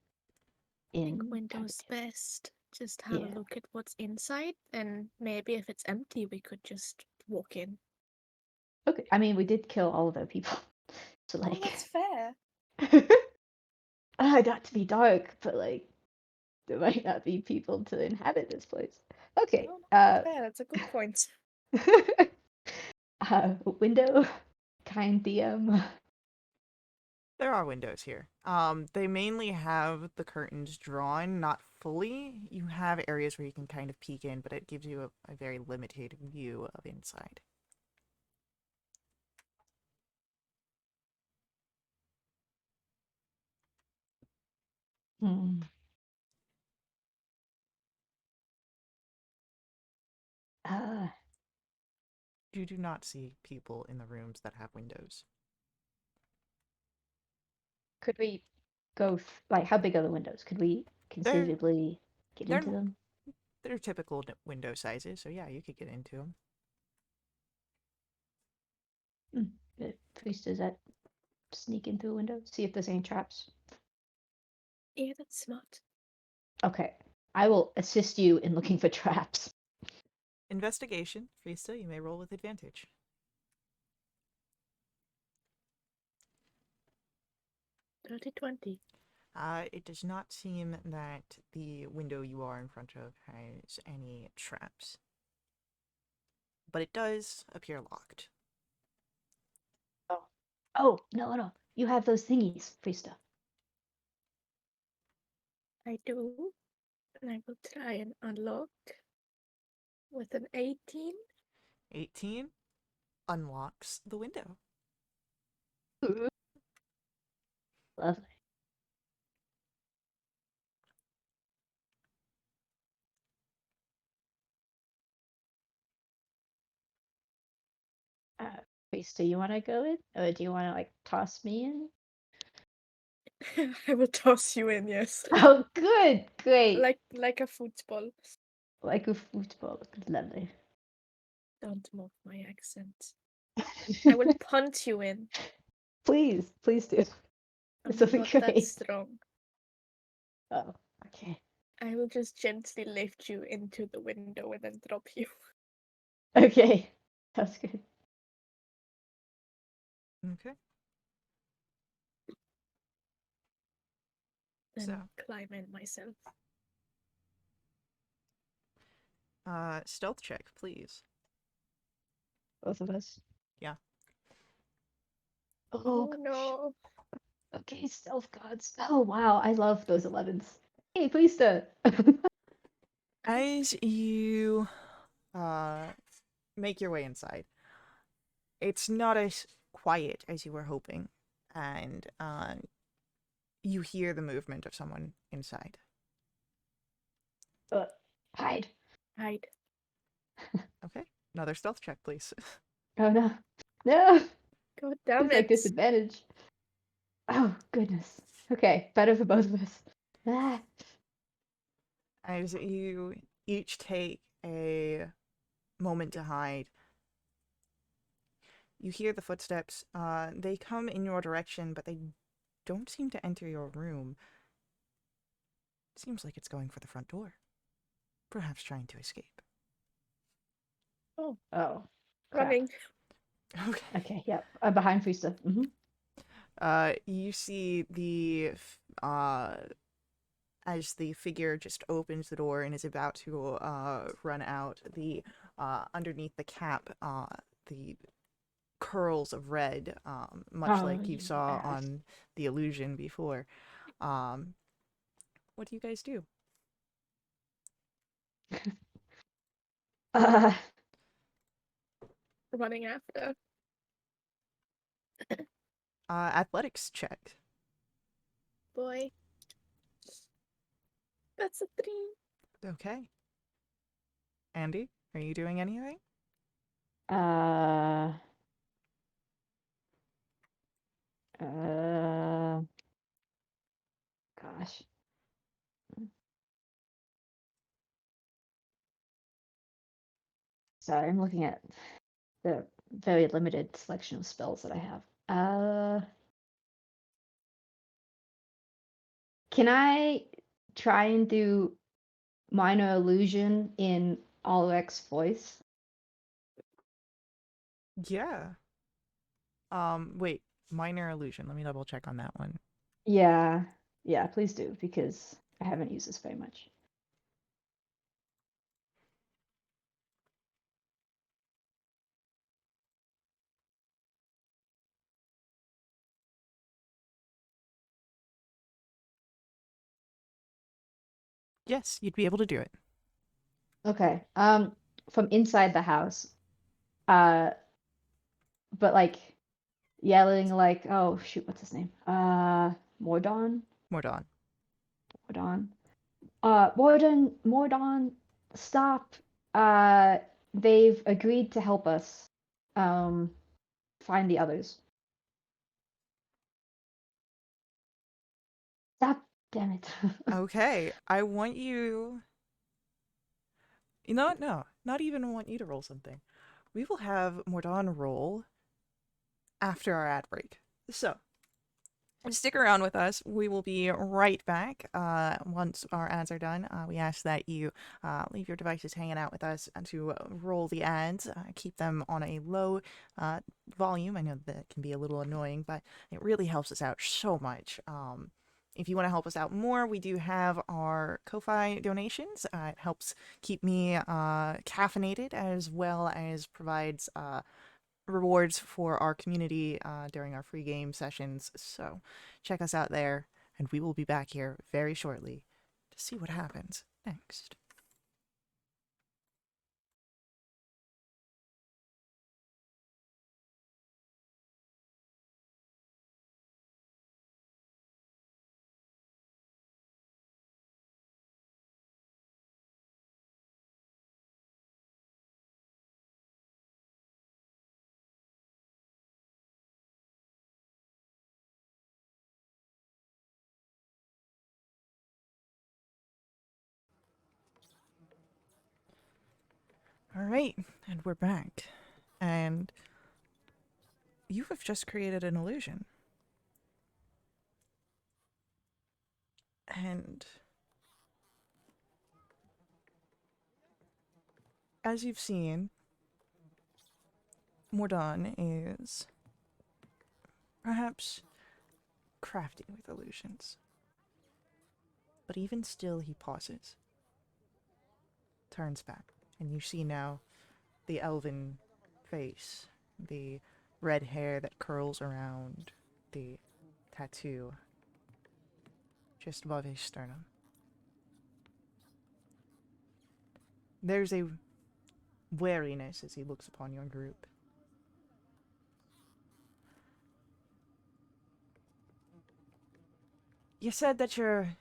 I think in kind of window's best. Just have a Yeah. look at what's inside, and maybe if it's empty, we could just walk in. Okay. I mean, we did kill all of their people, so Oh, that's fair. not to be dark, but like there might not be people to inhabit this place. Okay. Oh, that's fair. That's a good point. Window, kind DM. There are windows here. They mainly have the curtains drawn, not fully. You have areas where you can kind of peek in, but it gives you a very limited view of inside. Hmm. Uh, You do not see people in the rooms that have windows. could we go like how big are the windows? Could we They're conceivably get they're into them? they're typical window sizes, so yeah, you could get into them. Please, does that sneak in through a window? See if there's any traps. Yeah, that's smart. Okay. I will assist you in looking for traps. Investigation, Friesta, you may roll with advantage. Dirty 20. It does not seem that the window you are in front of has any traps, but it does appear locked. Oh, no. You have those thingies, Priesta. I do. And I will try and unlock with an 18. 18 unlocks the window. Lovely. Priesta, you want to go in? Or do you want to, like, toss me in? I will toss you in, yes. Oh, good. Great. Like a football. Like a football. Lovely. Don't mock my accent. I will punt you in. Please do. I'm This will be not that great. strong. Oh, okay. I will just gently lift you into the window and then drop you. Okay. That's good. Okay. Then So, climb in myself. stealth check, please. Both of us. Yeah. Oh, gosh. No. Okay, stealth gods. Oh, wow. I love those 11s. Hey, Priesta. As you make your way inside, it's not as quiet as you were hoping, and you hear the movement of someone inside. Hide. Hide. Okay. Another stealth check, please. Oh, no. No. God damn It's like it. disadvantage. Oh, goodness. Okay, better for both of us. Ah. As you each take a moment to hide, you hear the footsteps. They come in your direction, but they don't seem to enter your room. Seems like it's going for the front door. Perhaps trying to escape. Oh, Oh, crap. running. Okay. Okay, yep. I'm behind Priesta. You see as the figure just opens the door and is about to run out, underneath the cap, the curls of red, much Oh, like you saw yeah. on the illusion before. What do you guys do? Uh, Running after. Athletics check. Boy. That's a 3. Okay. Andy, are you doing anything? uh, uh, gosh. Sorry, I'm looking at the very limited selection of spells that I have. Can I try and do minor illusion in Alrec's voice? Yeah. Wait, minor illusion. Let me double check on that one. Yeah, please do, because I haven't used this very much. Yes, you'd be able to do it. Okay. From inside the house, uh, but like yelling like, oh shoot, what's his name? Mordon? Mordon. Mordon. Mordon, stop. They've agreed to help us, um, find the others. Stop, damn it. Okay, I want you. You know what? No, not even want you to roll something. We will have Mordon roll after our ad break. So, stick around with us. We will be right back once our ads are done. We ask that you leave your devices hanging out with us and to roll the ads. Keep them on a low volume. I know that can be a little annoying, but it really helps us out so much. If you want to help us out more, we do have our Ko-Fi donations. It helps keep me caffeinated as well as provides rewards for our community during our free game sessions. So check us out there, and we will be back here very shortly to see what happens next. All right, and we're back. And you have just created an illusion. And as you've seen, Mordon is perhaps crafty with illusions. But even still, he pauses, turns back, and you see now the elven face, the red hair that curls around the tattoo just above his sternum. There's a wariness as he looks upon your group. You said that you're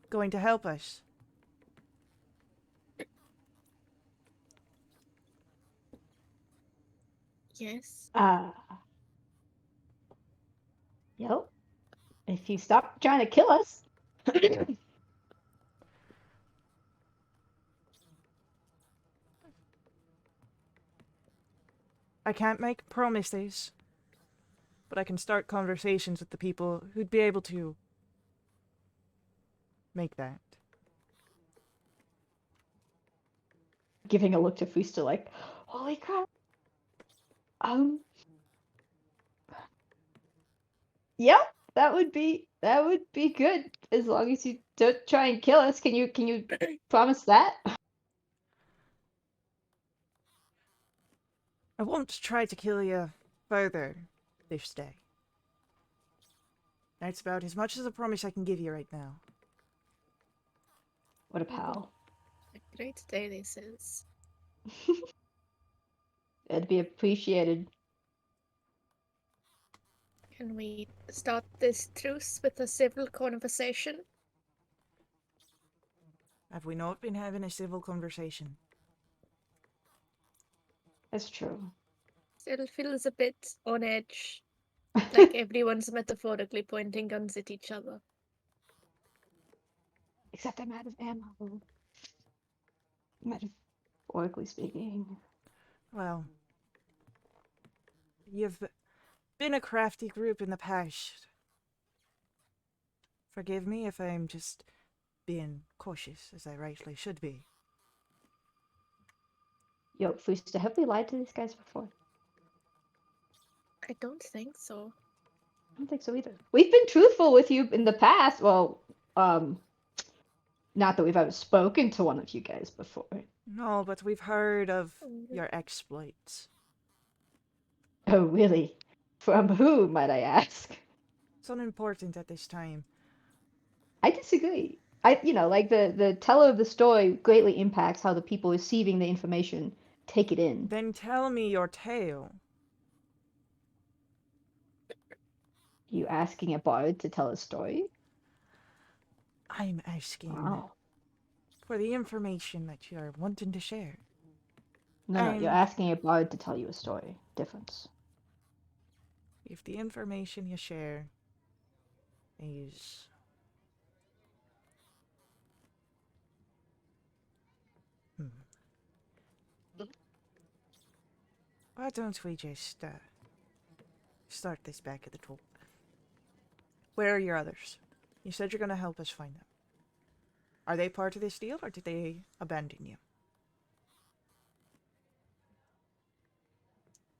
going to help us. Yes. Yep. If you stop trying to kill us. I can't make promises, but I can start conversations with the people who'd be able to make that. Giving a look to Fusta like, holy crap. Yep, that would be good as long as you don't try and kill us. Can you promise that? I won't try to kill you further this day. That's about as much as a promise I can give you right now. What a pal. A great day this is. That'd be appreciated. Can we start this truce with a civil conversation? Have we not been having a civil conversation? That's true. Still feels a bit on edge. Like everyone's metaphorically pointing guns at each other. Except I'm out of ammo. Metaphorically speaking. Well, you've been a crafty group in the past. Forgive me if I'm just being cautious, as I rightly should be. Yo, Fusta, have we lied to these guys before? I don't think so. I don't think so either. We've been truthful with you in the past. Well, not that we've ever spoken to one of you guys before. No, but we've heard of your exploits. Oh, really? From who, might I ask? It's unimportant at this time. I disagree. Like the teller of the story greatly impacts how the people receiving the information take it in. Then tell me your tale. You asking a bard to tell a story? I'm asking Wow. for the information that you're wanting to share. No, you're And asking a bard to tell you a story. Difference. if the information you share is why don't we just start this back at the top? Where are your others? You said you're going to help us find them. Are they part of this deal, or did they abandon you?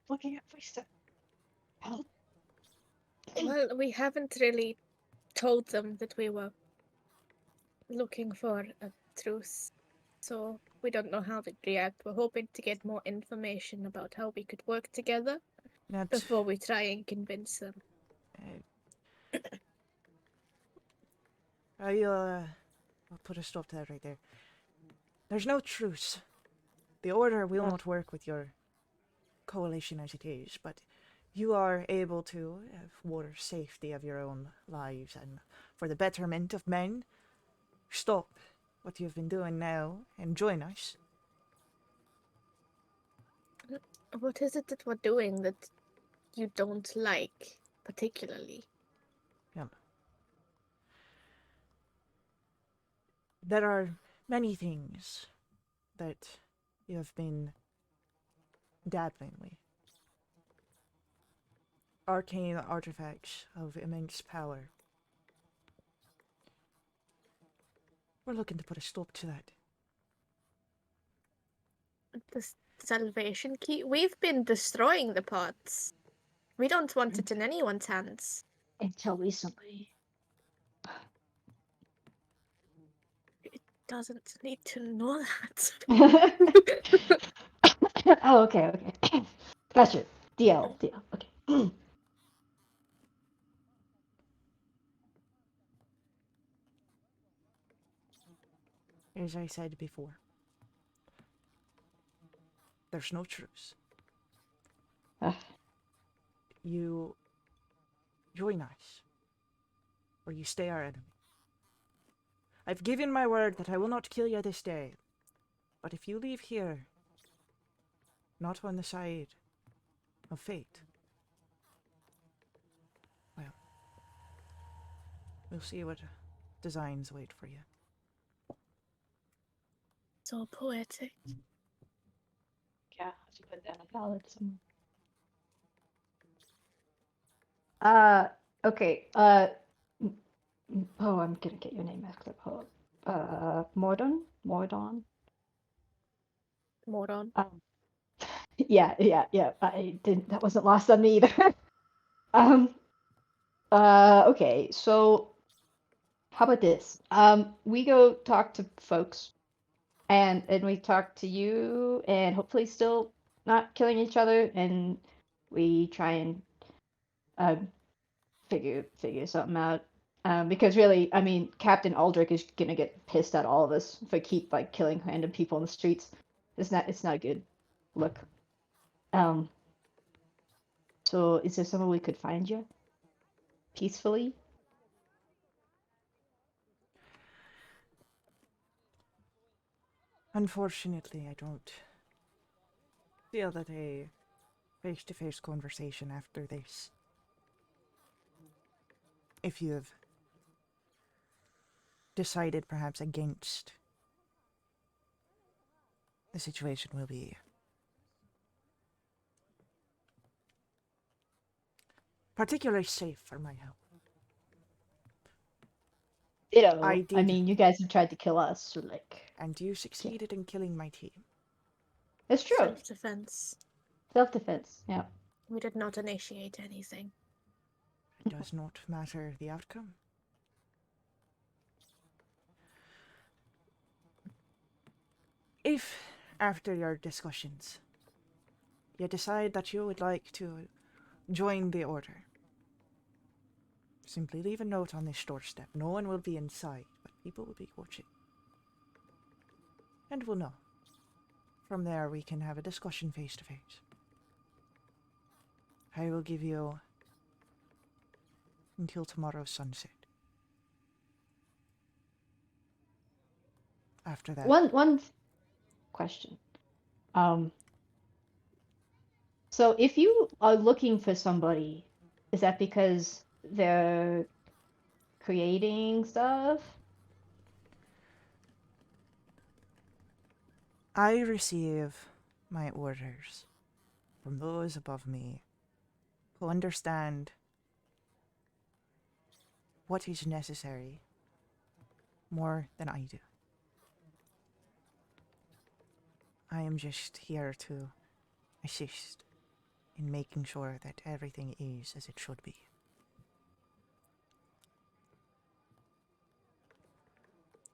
Looking at Fusta. Help. Well, we haven't really told them that we were looking for a truce. So We don't know how they react. We're hoping to get more information about how we could work together That before we try and convince them. I'll put a stop to that right there. There's no truce. The Order will not work with your coalition as it is, but you are able to, for safety of your own lives and for the betterment of men, stop what you've been doing now and join us. What is it that we're doing that you don't like particularly? Yeah. There are many things that you have been dabbling with. Arcane artifacts of immense power. We're looking to put a stop to that. The salvation key? We've been destroying the pots. We don't want it in anyone's hands. Until recently. Doesn't need to know that. Oh, okay. Gotcha. Deal. Okay. As I said before, there's no truce. You join us, or you stay our enemy. I've given my word that I will not kill you this day, but if you leave here, not on the side of fate, well, we'll see what designs wait for you. So poetic. Yeah, I should put down a ballad somewhere. Okay. Oh, I'm gonna get your name mixed up. Hold on. Mordon? Moron. Yeah. I didn't. That wasn't lost on me either. um. Okay. So, how about this? We go talk to folks, and we talk to you, and hopefully still not killing each other, and we try and figure something out. Because really, I mean, Captain Aldrich is gonna get pissed at all of us if we keep like killing random people in the streets. It's not a good look. Um. So, is there somewhere we could find you peacefully? Unfortunately, I don't feel that a face-to-face conversation after this, if you have decided perhaps against the situation, will be particularly safe for my health. Ditto. I I did. mean, you guys have tried to kill us, so like. And you succeeded in killing my team. It's true. Self-defense. Self-defense. Yeah. We did not initiate anything. It does not matter the outcome. If, after your discussions, you decide that you would like to join the Order, simply leave a note on this doorstep. No one will be inside, but people will be watching. And we'll know. From there, we can have a discussion face to face. I will give you until tomorrow's sunset. After that, One question. So if you are looking for somebody, is that because they're creating stuff? I receive my orders from those above me who understand what is necessary more than I do. I am just here to assist in making sure that everything is as it should be.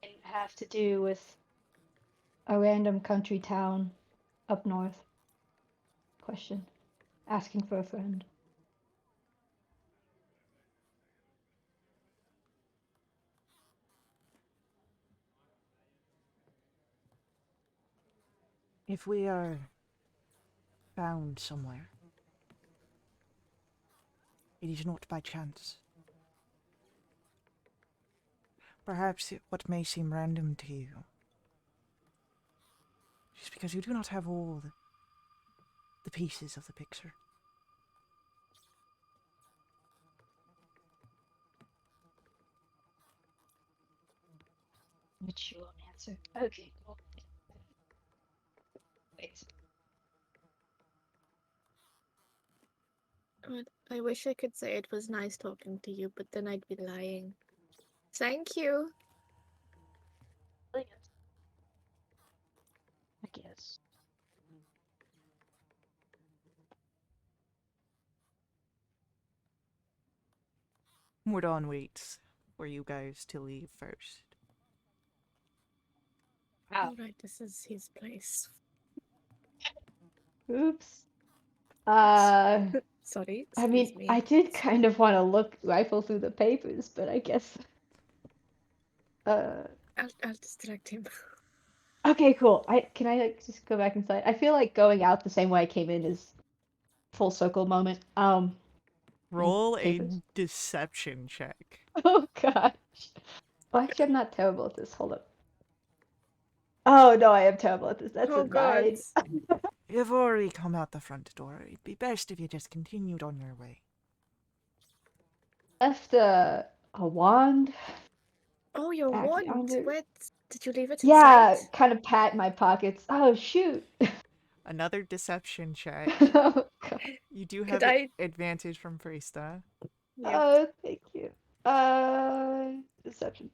And have to do with a random country town up north. Question. Asking for a friend. If we are found somewhere, it is not by chance. Perhaps what may seem random to you is because you do not have all the pieces of the picture. Which you won't answer. Okay, cool. Wait. I wish I could say it was nice talking to you, but then I'd be lying. Thank you. I guess. Mordon waits for you guys to leave first. Wow. Alright, this is his place. Oops. Sorry, I mean, excuse me. I did kind of want to rifle through the papers, but I guess. I'll distract him. Okay, cool. Can I just go back inside? I feel like going out the same way I came in is full circle moment. Roll a papers. deception check. Oh gosh. Oh, actually, I'm not terrible at this. Hold up. Oh no, I am terrible at this. That's Oh a god. 9. You've already come out the front door. It'd be best if you just continued on your way. Left a wand. Oh, your back wand. yonder. Where did you leave it Yeah, inside? kind of pat my pockets. Oh shoot. Another deception check. Oh god. You do Could have I? advantage from Freesta. Yep. Oh, thank you. Deception.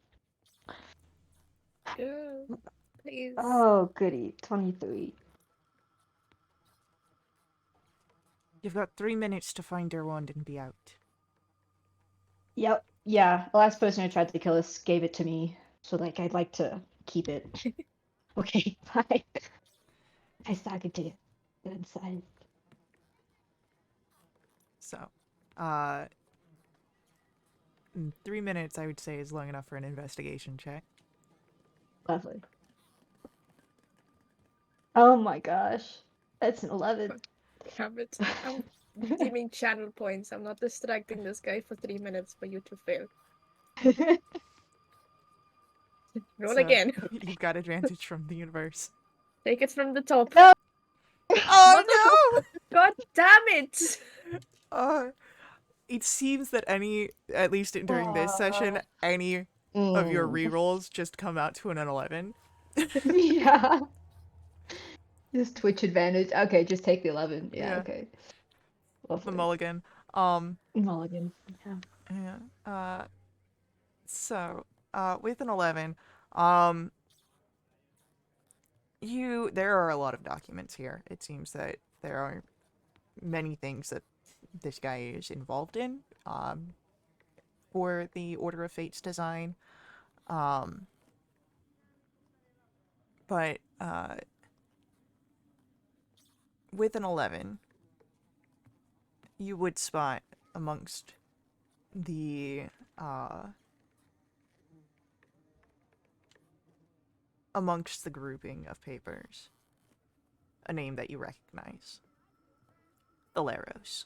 Yeah, please. Oh, goody. 23. You've got 3 minutes to find your wand and be out. Yep. Yeah, the last person who tried to kill us gave it to me, so like I'd like to keep it. Okay, bye. Nice talking to you. Go inside. So, 3 minutes I would say is long enough for an investigation check. Lovely. Oh my gosh. That's an 11. Damn it. I'm redeeming channel points. I'm not distracting this guy for 3 minutes for you to fail. Roll So, again. you've got advantage from the universe. Take it from the top. No! Oh God damn it! no! It seems that at least during this session, any of your rerolls just come out to an 11. Yeah. Just Twitch advantage. Okay, just take the 11. Yeah, Yeah. okay. The Lovely. mulligan. Mulligan. Yeah. Yeah. So, with an 11, there are a lot of documents here. It seems that there are many things that this guy is involved in, for the Order of Fate's design. But, with an 11, you would spot amongst the, grouping of papers a name that you recognize. The Laros.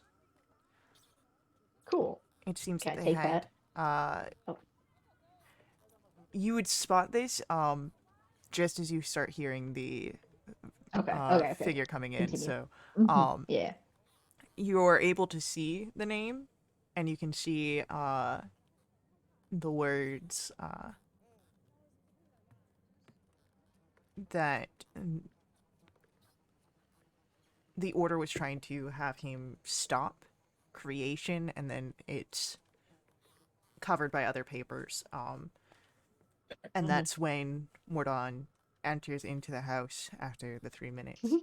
Cool. It seems Can that I they take had, that? Oh. You would spot this, just as you start hearing the Okay. figure coming in. Continue. So, Yeah. you're able to see the name, and you can see the words that the Order was trying to have him stop creation, and then it's covered by other papers. And that's when Mordon enters into the house after the 3 minutes. Can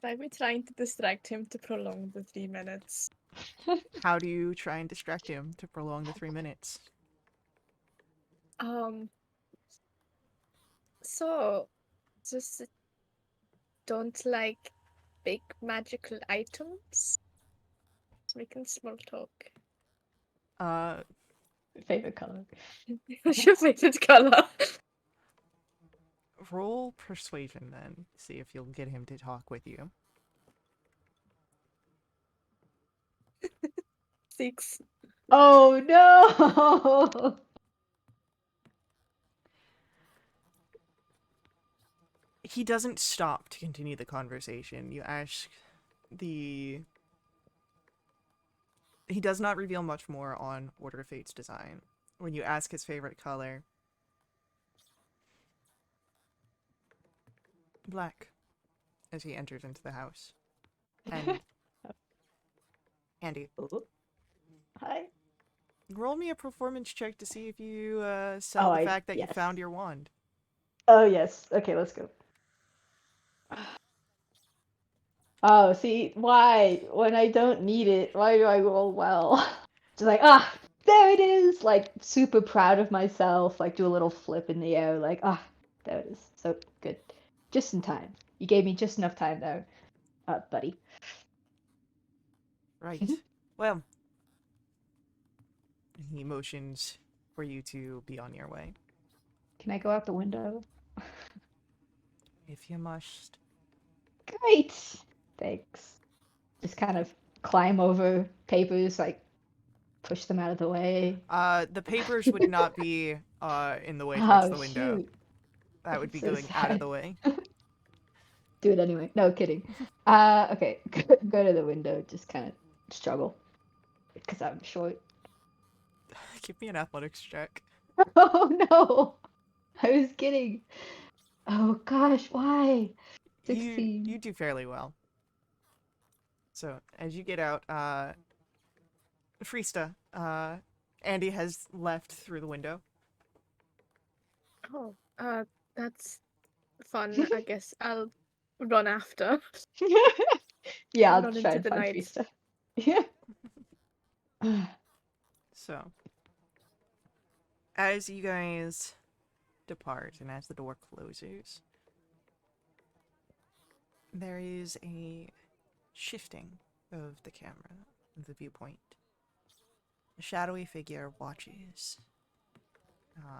I be trying to distract him to prolong the 3 minutes? How do you try and distract him to prolong the 3 minutes? So, just don't like big magical items. So we can small talk. Favorite color. What's your favorite color? Roll persuasion then. See if you'll get him to talk with you. 6. Oh no! He doesn't stop to continue the conversation. You ask the... He does not reveal much more on Order of Fate's design. When you ask his favorite color... Black. As he enters into the house. And... Andy, Ooh. Hi. roll me a performance check to see if you sell Oh, the fact that you yes. found your wand. Oh yes. Okay, let's go. Oh, see, why? When I don't need it, why do I roll well? Just like, there it is! Like, super proud of myself, like, do a little flip in the air, like, there it is. So good. Just in time. You gave me just enough time there, buddy. Right. Well, he motions for you to be on your way. Can I go out the window? If you must. Great! Thanks. Just kind of climb over papers, like, push them out of the way. The papers would not be in the way towards Oh, the window. shoot. That would be So going out of sad. the way. Do it anyway. No, kidding. Okay. Go to the window, just kind of struggle. Because I'm short. Give me an athletics check. Oh no! I was kidding. Oh gosh, why? You 16. do fairly well. So as you get out, Freesta, Andy has left through the window. Oh, that's fun. I guess I'll run after. Yeah, I'll Run try into and the find night. Freesta. Yeah. So as you guys depart and as the door closes, there is a shifting of the camera, of the viewpoint. A shadowy figure watches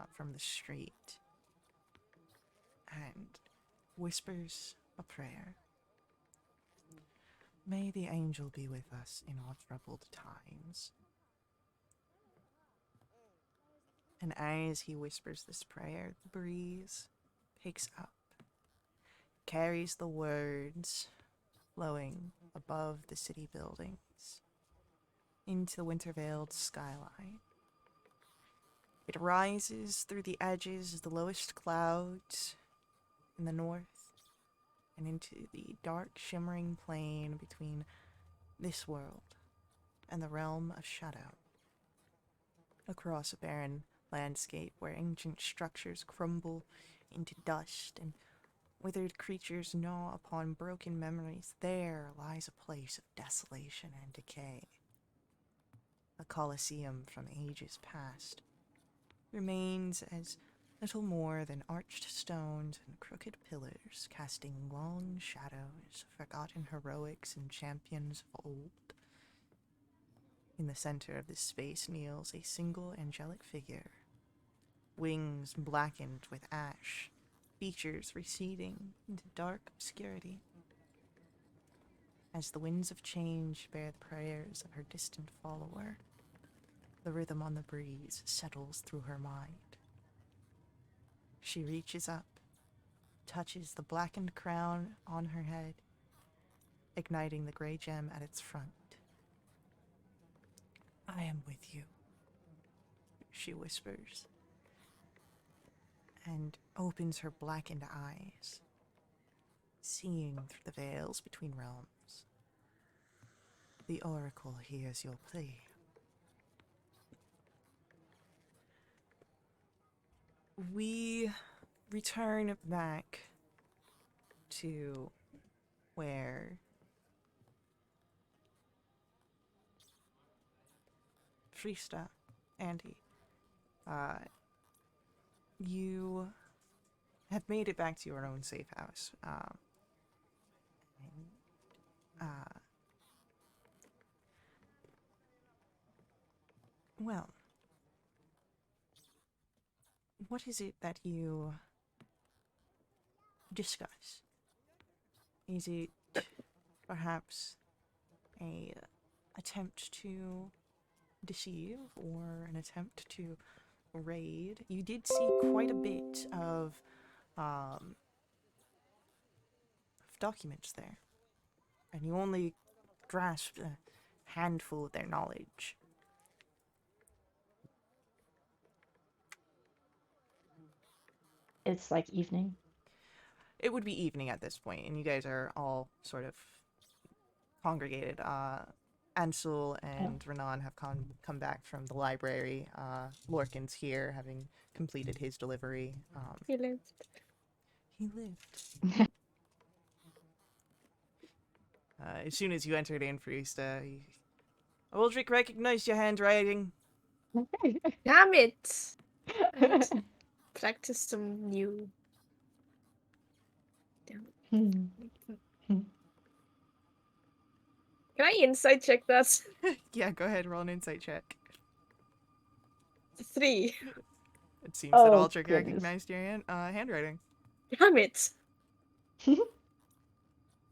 from the street and whispers a prayer. May the angel be with us in our troubled times. And as he whispers this prayer, the breeze picks up, carries the words flowing above the city buildings into the winter-veiled skyline. It rises through the edges of the lowest clouds in the north and into the dark, shimmering plain between this world and the realm of shadow. Across a barren landscape where ancient structures crumble into dust and withered creatures gnaw upon broken memories, there lies a place of desolation and decay. A Colosseum from ages past remains as little more than arched stones and crooked pillars, casting long shadows, forgotten heroics and champions of old. In the center of this space kneels a single angelic figure, wings blackened with ash, features receding into dark obscurity. As the winds of change bear the prayers of her distant follower, the rhythm on the breeze settles through her mind. She reaches up, touches the blackened crown on her head, igniting the gray gem at its front. I am with you, she whispers, and opens her blackened eyes, seeing through the veils between realms. The oracle hears your plea. We return back to where Freesta, Andy, you have made it back to your own safe house. Well, what is it that you discuss? Is it perhaps a attempt to deceive or an attempt to raid? You did see quite a bit of documents there, and you only grasped a handful of their knowledge. It's like evening. It would be evening at this point, and you guys are all sort of congregated. Ansel and Renan have come back from the library. Lorcan's here, having completed his delivery. He lived. He lived. As soon as you entered in, Friesta, Aldrich recognized your handwriting. Damn it! I need to practice some new. Damn it. Can I insight check that? Yeah, go ahead, roll an insight check. 3. It seems that Oh, Aldrich goodness. recognized your handwriting. Damn it!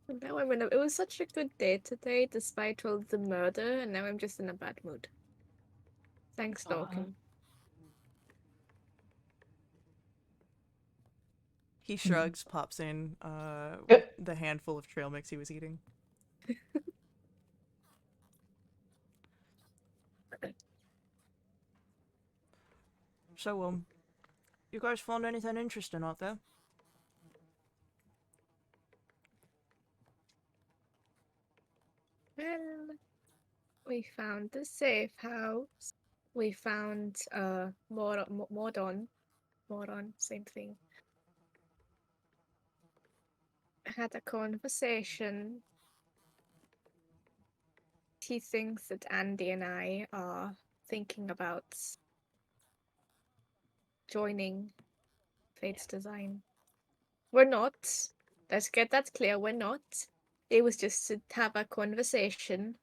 And now I'm in a. It was such a good day today, despite all the murder, and now I'm just in a bad mood. Thanks, Lorcan. He shrugs, pops in the handful of trail mix he was eating. So, you guys found anything interesting out there? Well, we found the safe house. We found Mordon. Moron, same thing. Had a conversation. He thinks that Andy and I are thinking about joining Fate's Design. We're not. Let's get that clear. We're not. It was just to have a conversation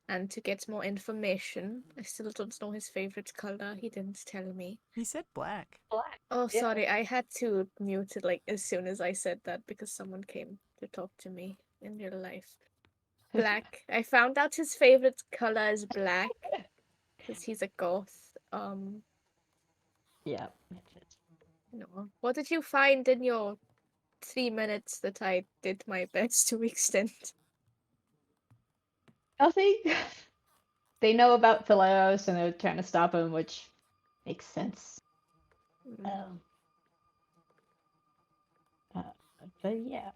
and to get more information. I still don't know his favorite color. He didn't tell me. He said black. Oh, Yeah. sorry. I had to mute it like as soon as I said that because someone came to talk to me in real life. Black. I found out his favorite color is black because he's a goth. Yeah. No. What did you find in your 3 minutes that I did my best to extend? Nothing. They know about Phileos and they're trying to stop him, which makes sense. Mm. But yeah.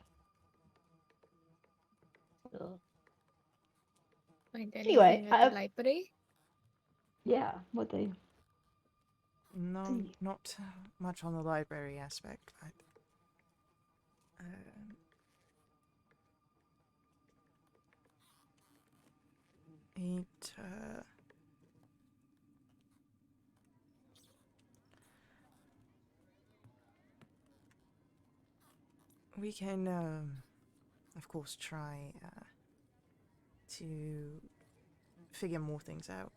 Find Anyway, anything at the library? Yeah, what they. No, not much on the library aspect, but it we can of course try to figure more things out.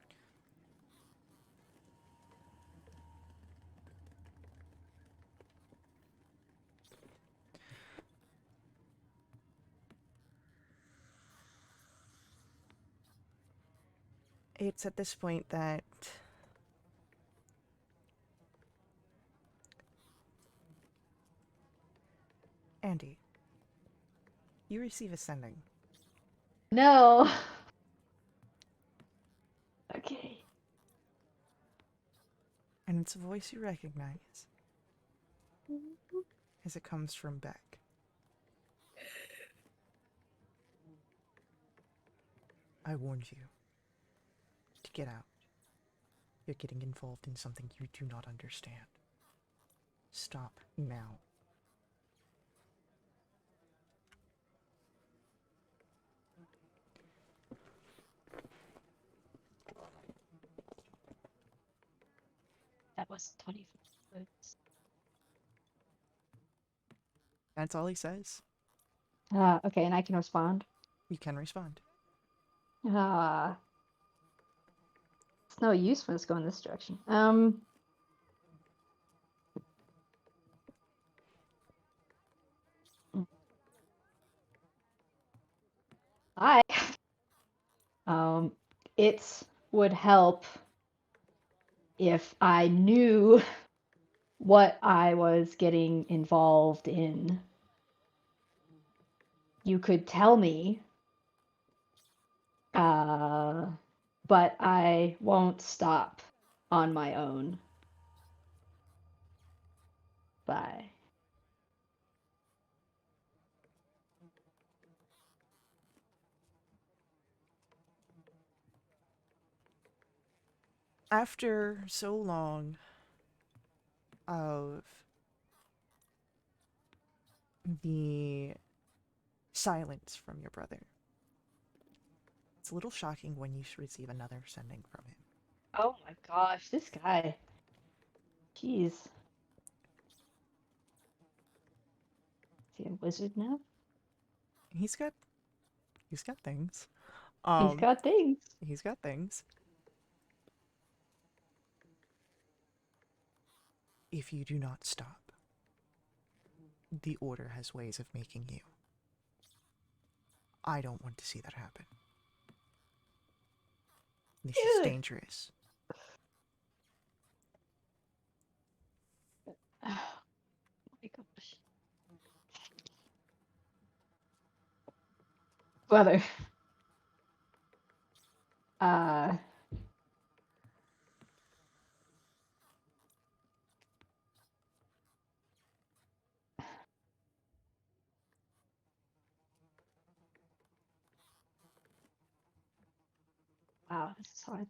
It's at this point that Andy, you receive a sending. No. Okay. And it's a voice you recognize as it comes from Beck. I warned you to get out. You're getting involved in something you do not understand. Stop now. That was 25 words. That's all he says. Okay, and I can respond. You can respond. It's no use for us going this direction. I it would help if I knew what I was getting involved in. You could tell me, but I won't stop on my own. Bye. After so long of the silence from your brother, it's a little shocking when you receive another sending from him. Oh my gosh, this guy. Jeez. Is he a wizard now? He's got things. He's got things. He's got things. If you do not stop, the Order has ways of making you. I don't want to see that happen. This is dangerous. Oh my gosh. Brother. Wow, this is hard.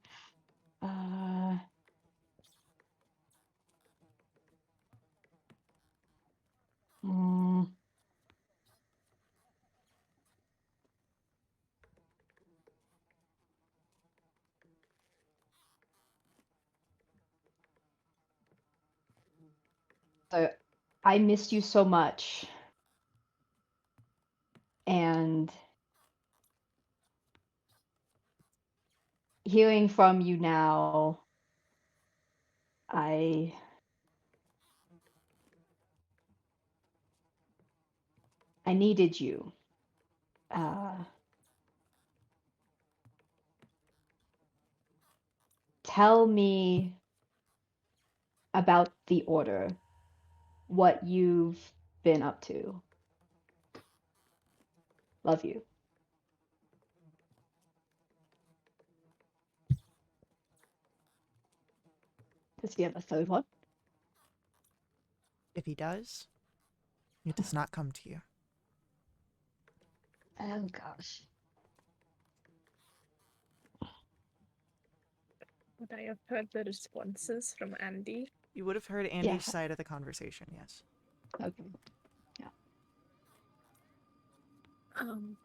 Mm, so I missed you so much, and hearing from you now, I needed you. Tell me about the Order, what you've been up to. Love you. Does he have a third one? If he does, it does not come to you. Oh gosh. Would I have heard the responses from Andy? You would have heard Andy's side of the conversation, yes. Okay. Yeah.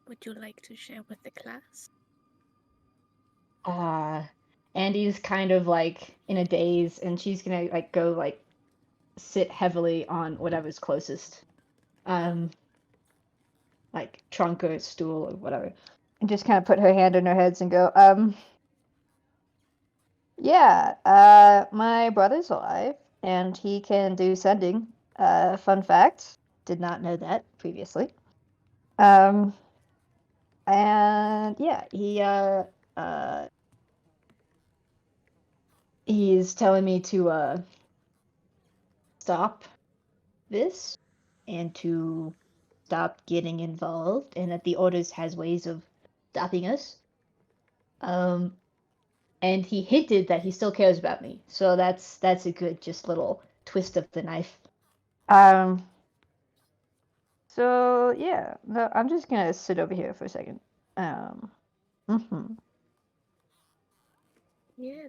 Would you like to share with the class? Andy's kind of like in a daze, and she's gonna like go like sit heavily on whatever's closest. Like trunk or stool or whatever. And just kind of put her hand in her head and go, yeah, my brother's alive and he can do sending. Fun fact, did not know that previously. And yeah, he's telling me to stop this and to stop getting involved, and that the Orders has ways of stopping us. And he hinted that he still cares about me, so that's a good just little twist of the knife. So yeah, no, I'm just gonna sit over here for a second. Yeah,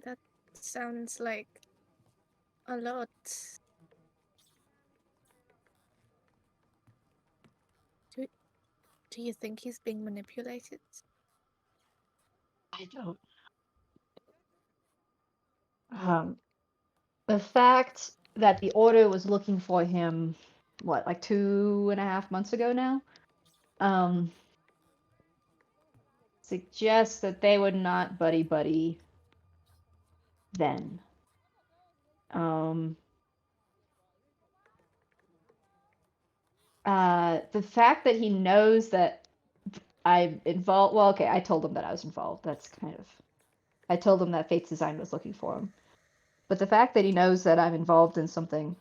that sounds like a lot. Do you think he's being manipulated? I don't. The fact that the Order was looking for him, what, like 2.5 months ago now, suggests that they were not buddy buddy. then. The fact that he knows that I'm involved. Well, okay, I told him that I was involved. That's kind of. I told him that Fate's Design was looking for him. But the fact that he knows that I'm involved in something.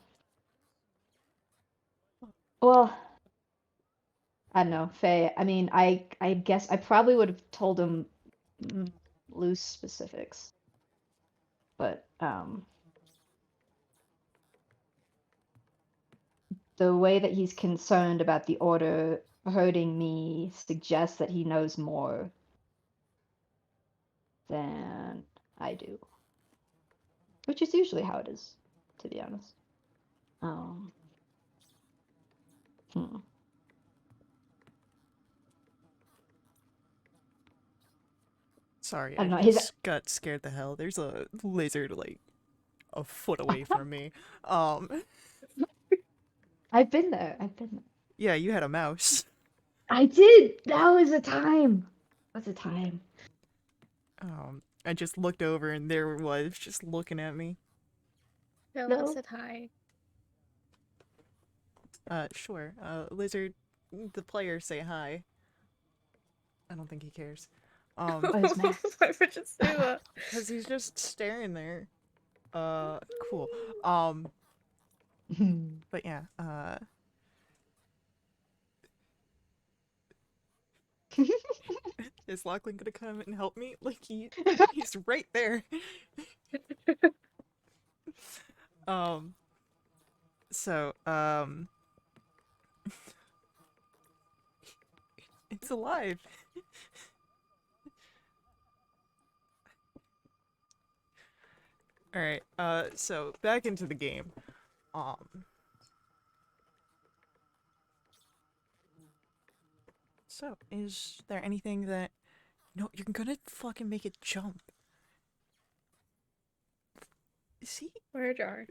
Well, I don't know, Faye. I mean, I guess I probably would have told him loose specifics. But the way that he's concerned about the order hurting me suggests that he knows more than I do. Which is usually how it is, to be honest. Hmm. Sorry, I I don't know. just got scared the hell. There's a lizard like a foot away from me. I've been there. I've been there. Yeah, you had a mouse. I did. That was a time. That's a time. I just looked over and there it was, just looking at me. Tell No. us it hi. Sure. Lizard, the player say hi. I don't think he cares. his mask. Why would you say that? Cause he's just staring there. Cool. But yeah, is Lachlan gonna come and help me? Like he's right there. So, it's alive. All right. So back into the game. So is there anything that no, you're gonna fucking make it jump. See? Where are?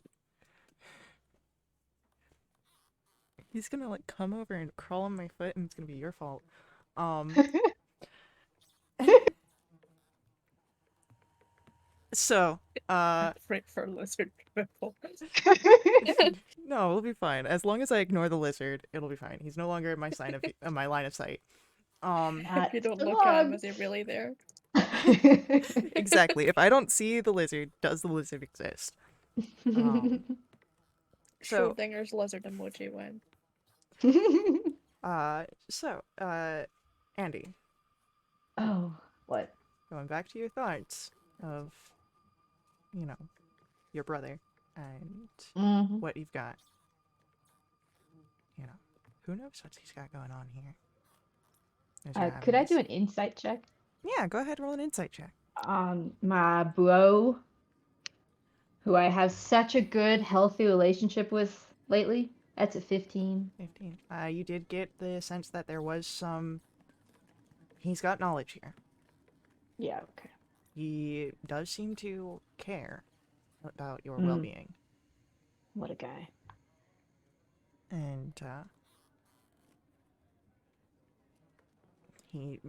He's gonna like come over and crawl on my foot and it's gonna be your fault. So, Afraid for lizard people. no, we'll be fine. As long as I ignore the lizard, it'll be fine. He's no longer in my my line of sight. If you don't look at him, is he really there? Exactly. If I don't see the lizard, does the lizard exist? So, Schrodinger's lizard emoji went. Andy, Oh, what? going back to your thoughts of, you know, your brother and what you've got. You know, who knows what he's got going on here? Could I do an insight check? Yeah, go ahead and roll an insight check. My bro, who I have such a good, healthy relationship with lately. That's a 15. 15. You did get the sense that there was some... He's got knowledge here. Yeah, okay. He does seem to care about your well-being. What a guy. And, he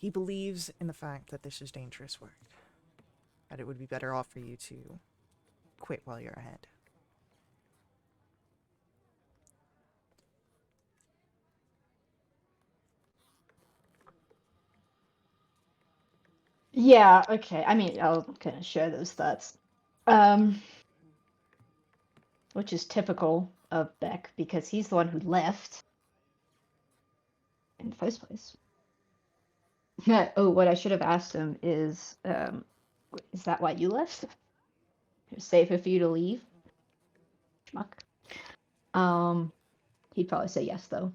believes in the fact that this is dangerous work. That it would be better off for you to quit while you're ahead. Yeah, okay. I mean, I'll kind of share those thoughts. Which is typical of Beck because he's the one who left in the first place. Oh, what I should have asked him is that why you left? It was safer for you to leave? Schmuck. He'd probably say yes though,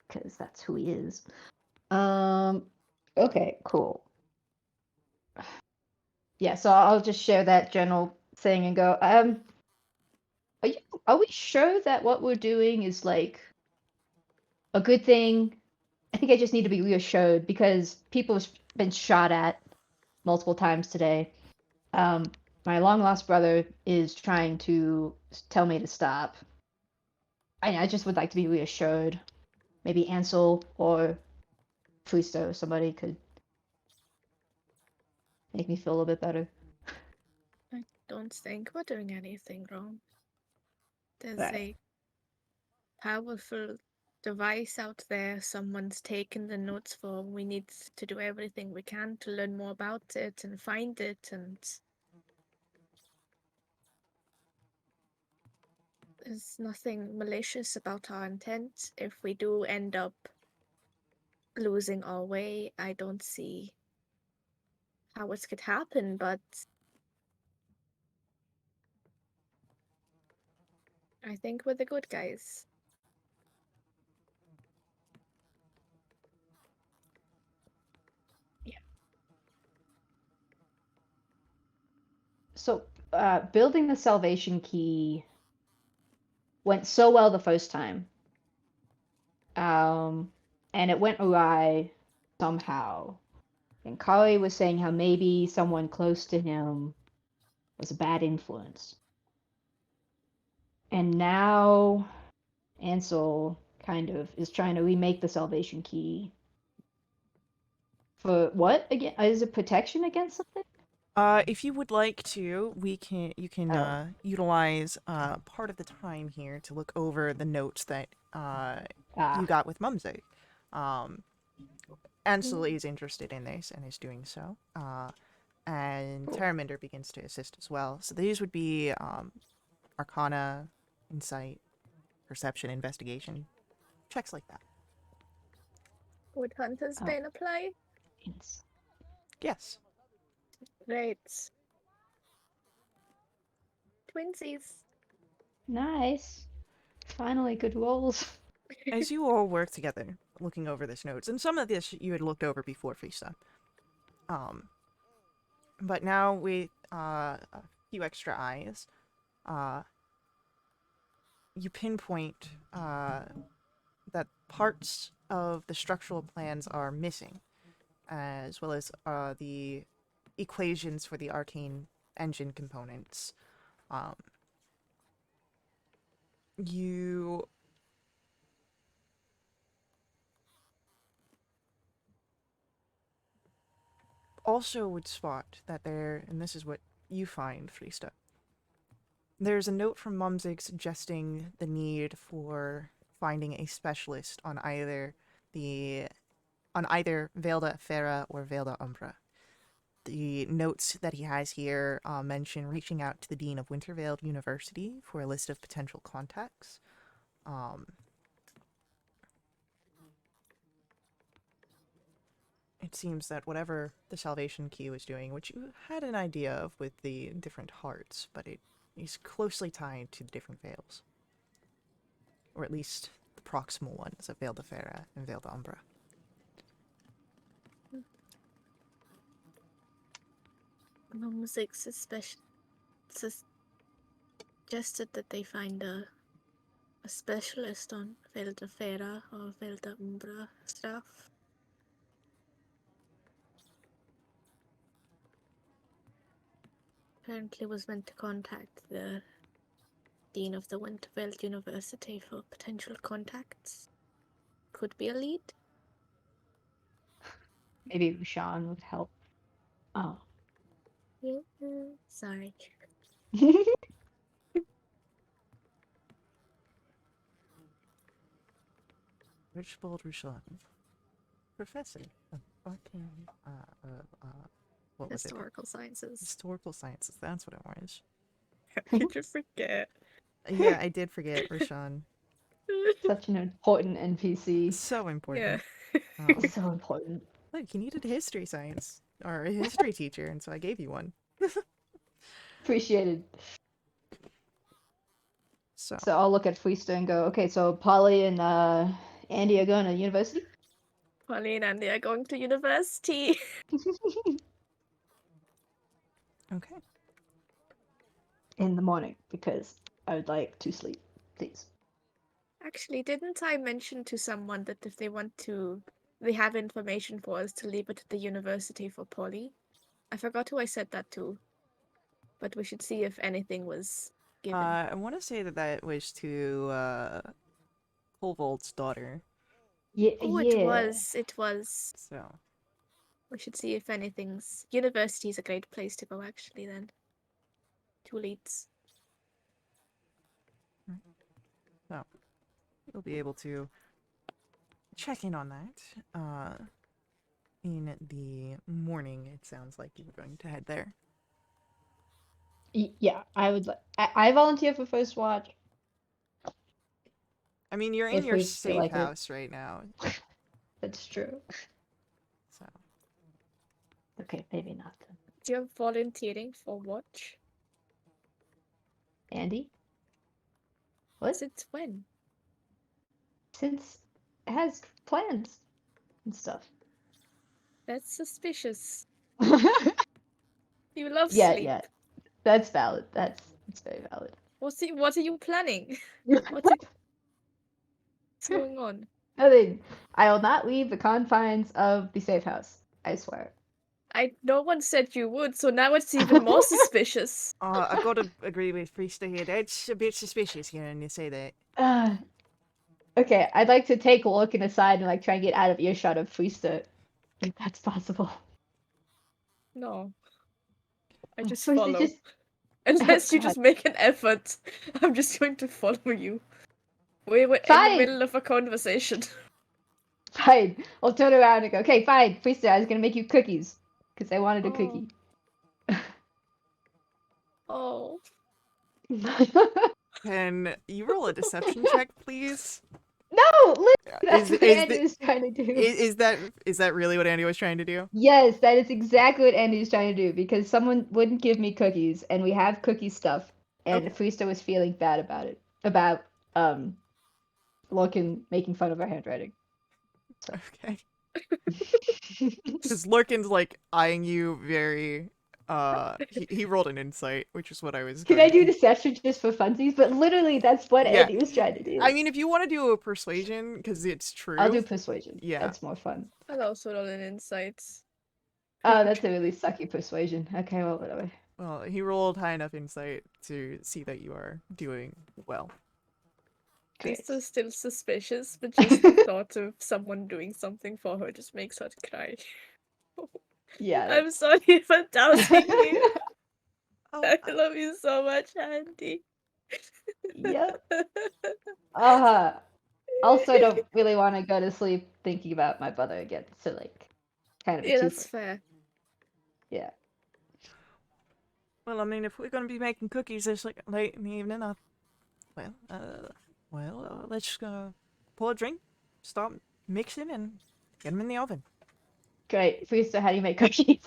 because that's who he is. Okay, cool. Yeah, so I'll just share that general thing and go, are we sure that what we're doing is like a good thing? I think I just need to be reassured because people have been shot at multiple times today. My long lost brother is trying to tell me to stop. I just would like to be reassured. Maybe Ansel or Fusto, somebody could make me feel a little bit better. I don't think we're doing anything wrong. There's Right. a powerful device out there someone's taken the notes for. We need to do everything we can to learn more about it and find it, and there's nothing malicious about our intent. If we do end up losing our way, I don't see how it could happen, but I think we're the good guys. So, building the salvation key went so well the first time. And it went awry somehow. And Kari was saying how maybe someone close to him was a bad influence. And now Ansel kind of is trying to remake the salvation key. For what again? Is it protection against something? If you would like to, you can Oh. utilize part of the time here to look over the notes that you Ah, got with Mumsy. Um, Ansel is interested in this and is doing so. And cool. Terraminder begins to assist as well. So these would be Arcana, Insight, Perception, Investigation, checks like that. Would Hunter's Oh, Bane apply? it's Yes. Great. Twinsies. nice. Finally, good rolls. As you all work together, looking over this notes, and some of this you had looked over before Fisa. But now with a few extra eyes, uh, you pinpoint that parts of the structural plans are missing, as well as the equations for the arcane engine components. Um, you also would spot that there, and this is what you find, Frista. There's a note from Mumzig suggesting the need for finding a specialist on either Velda Fera or Velda Umbra. The notes that he has here mention reaching out to the Dean of Wintervale University for a list of potential contacts. Um, it seems that whatever the Salvation Key was doing, which you had an idea of with the different hearts, but it is closely tied to the different veils. Or at least the proximal ones of Veil de Fera and Veil de Umbra. Music suggested that they find a specialist on Velda Fera or Velda Umbra stuff. Apparently was meant to contact the Dean of the Winterveld University for potential contacts. Could be a lead. Maybe Rushan would help. Oh. Yeah, sorry. Richbold Rushan, professor of arcane, what was it? Historical sciences. Historical sciences, that's what it was. How could you forget? Yeah, I did forget Rushan. Such an important NPC. So Yeah. important. Um, So important. look, you needed a history science, or a history teacher, and so I gave you one. Appreciated. So, So I'll look at Freesta and go, okay, so Polly and Andy are going to university? Pauline and they are going to university. okay. In the morning, because I would like to sleep, please. Actually, didn't I mention to someone that if they want to, they have information for us to leave it at the university for Polly? I forgot who I said that to, but we should see if anything was given. I want to say that that was to, Holvold's daughter, Yeah, Oh, it yeah. was. It was. so. We should see if anything's. University is a great place to go, actually, then. Two leads. So, you'll be able to check in on that. In the morning, it sounds like you're going to head there. Yeah, I would. I volunteer for first watch I mean, you're in if your we feel safe like it. house right now, That's true. so. Okay, maybe not then. Do you have volunteering for watch? Andy, what? Since when? Since it has plans and stuff. That's suspicious. yeah, You love yeah, sleep. that's valid. That's very valid. What are you planning? What's going on? Nothing. I will not leave the confines of the safe house. I swear. No one said you would, so now it's even more suspicious. I've got to agree with Priester here. That's a bit suspicious hearing you say that. Okay, I'd like to take a look and aside and like try and get out of earshot of Priester, if that's possible. No. I just Priester, follow. just Unless you God. just make an effort, I'm just going to follow you. We were in Fine. the middle of a conversation. Fine. I'll turn around and go, okay, fine, Priester, I was gonna make you cookies. Because I wanted a Oh. cookie. Oh. Can you roll a deception check, please? No! Look! That's Is what is Andy the, was trying to do. is that really what Andy was trying to do? Yes, that is exactly what Andy was trying to do because someone wouldn't give me cookies and we have cookie stuff and Okay. Friesta was feeling bad about it. About Lorcan making fun of her handwriting. So. Okay. Because Lurkin's like eyeing you very. He rolled an insight, which is what I was. Can going I do to... deception just for funsies? But literally, that's what Yeah. Andy was trying to do. I mean, if you want to do a persuasion, because it's true. I'll do persuasion. Yeah. That's more fun. I'll also roll an insight. Oh, that's a really sucky persuasion. Okay, well, whatever. Well, he rolled high enough insight to see that you are doing well. Great. Krista's still suspicious, but just the thought of someone doing something for her just makes her cry. Yeah. I'm sorry for doubting you. Oh, I love you so much, Andy. Yep. Also, I don't really want to go to sleep thinking about my brother again. So, like, kind of a Yeah, twofer. that's fair. Yeah. well, I mean, if we're gonna be making cookies this like late in the evening, let's pour a drink, start mixing, and get them in the oven. Great. Friesta, how do you make cookies?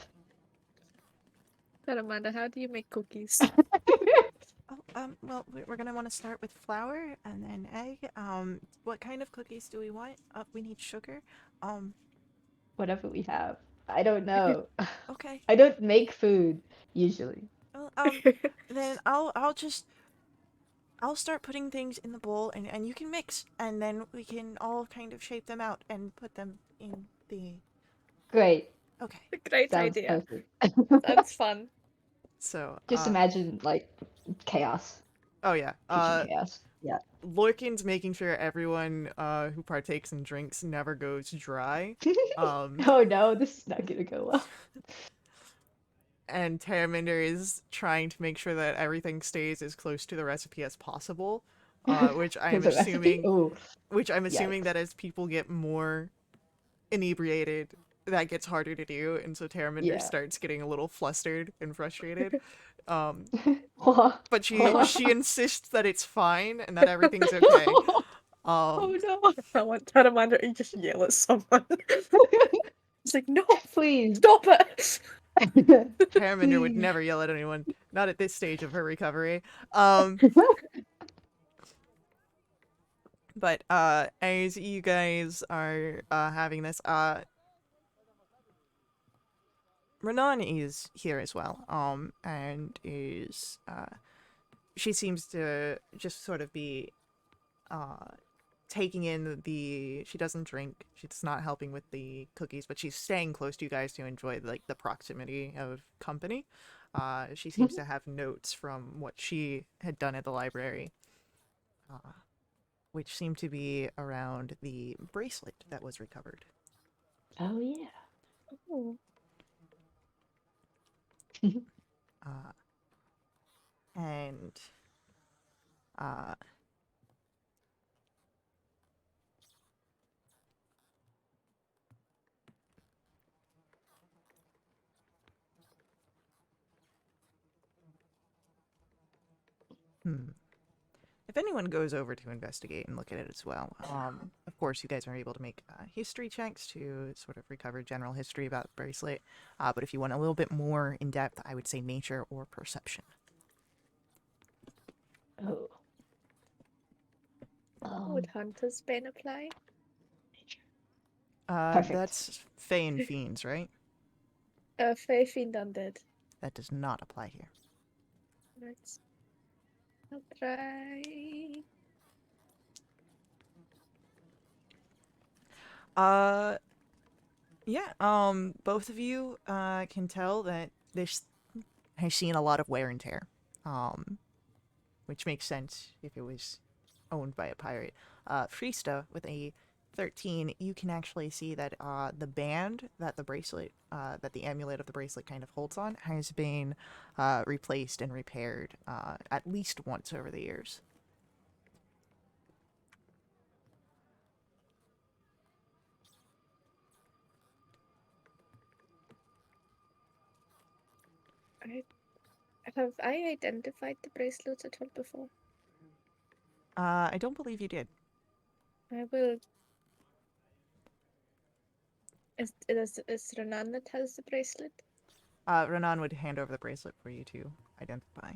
But Amanda, how do you make cookies? Well, we're gonna want to start with flour and then egg. What kind of cookies do we want? We need sugar. Whatever we have. I don't know. Okay. I don't make food usually. Well, then I'll start putting things in the bowl and you can mix and then we can all kind of shape them out and put them in the... Great. Okay. Great Sounds idea. perfect. That's fun. So, Just imagine like chaos. oh yeah. Kitchen chaos. Yeah. Lorcan's making sure everyone who partakes in drinks never goes dry. Oh no, this is not gonna go well. And Terraminder is trying to make sure that everything stays as close to the recipe as possible. Which I'm There's a recipe? assuming Ooh. that Yikes. as people get more inebriated, that gets harder to do, and so Terraminder Yeah. starts getting a little flustered and frustrated. But she insists that it's fine and that everything's okay. Oh no. I want Amanda to just yell at someone. It's like, no, Please. stop it! Terraminder would Please. never yell at anyone, not at this stage of her recovery. But as you guys are having this, Renan is here as well. And is she seems to just sort of be taking in she doesn't drink. She's not helping with the cookies, but she's staying close to you guys to enjoy like the proximity of company. She seems to have notes from what she had done at the library, which seemed to be around the bracelet that was recovered. Oh yeah. Oh. uh, and uh, if anyone goes over to investigate and look at it as well, of course you guys are able to make history checks to sort of recover general history about the bracelet. But if you want a little bit more in depth, I would say nature or perception. Oh. Would Hunter's Bane apply? Perfect. That's Fey and Fiends, right? Fae Fiend Undead. That does not apply here. Right. I'll try. Yeah, both of you can tell that this has seen a lot of wear and tear, which makes sense if it was owned by a pirate. Frista, with a 13, you can actually see that the band that the bracelet, that the amulet of the bracelet kind of holds on, has been replaced and repaired at least once over the years. Have I identified the bracelets at all before? I don't believe you did. I will. Is Renan that has the bracelet? Renan would hand over the bracelet for you to identify.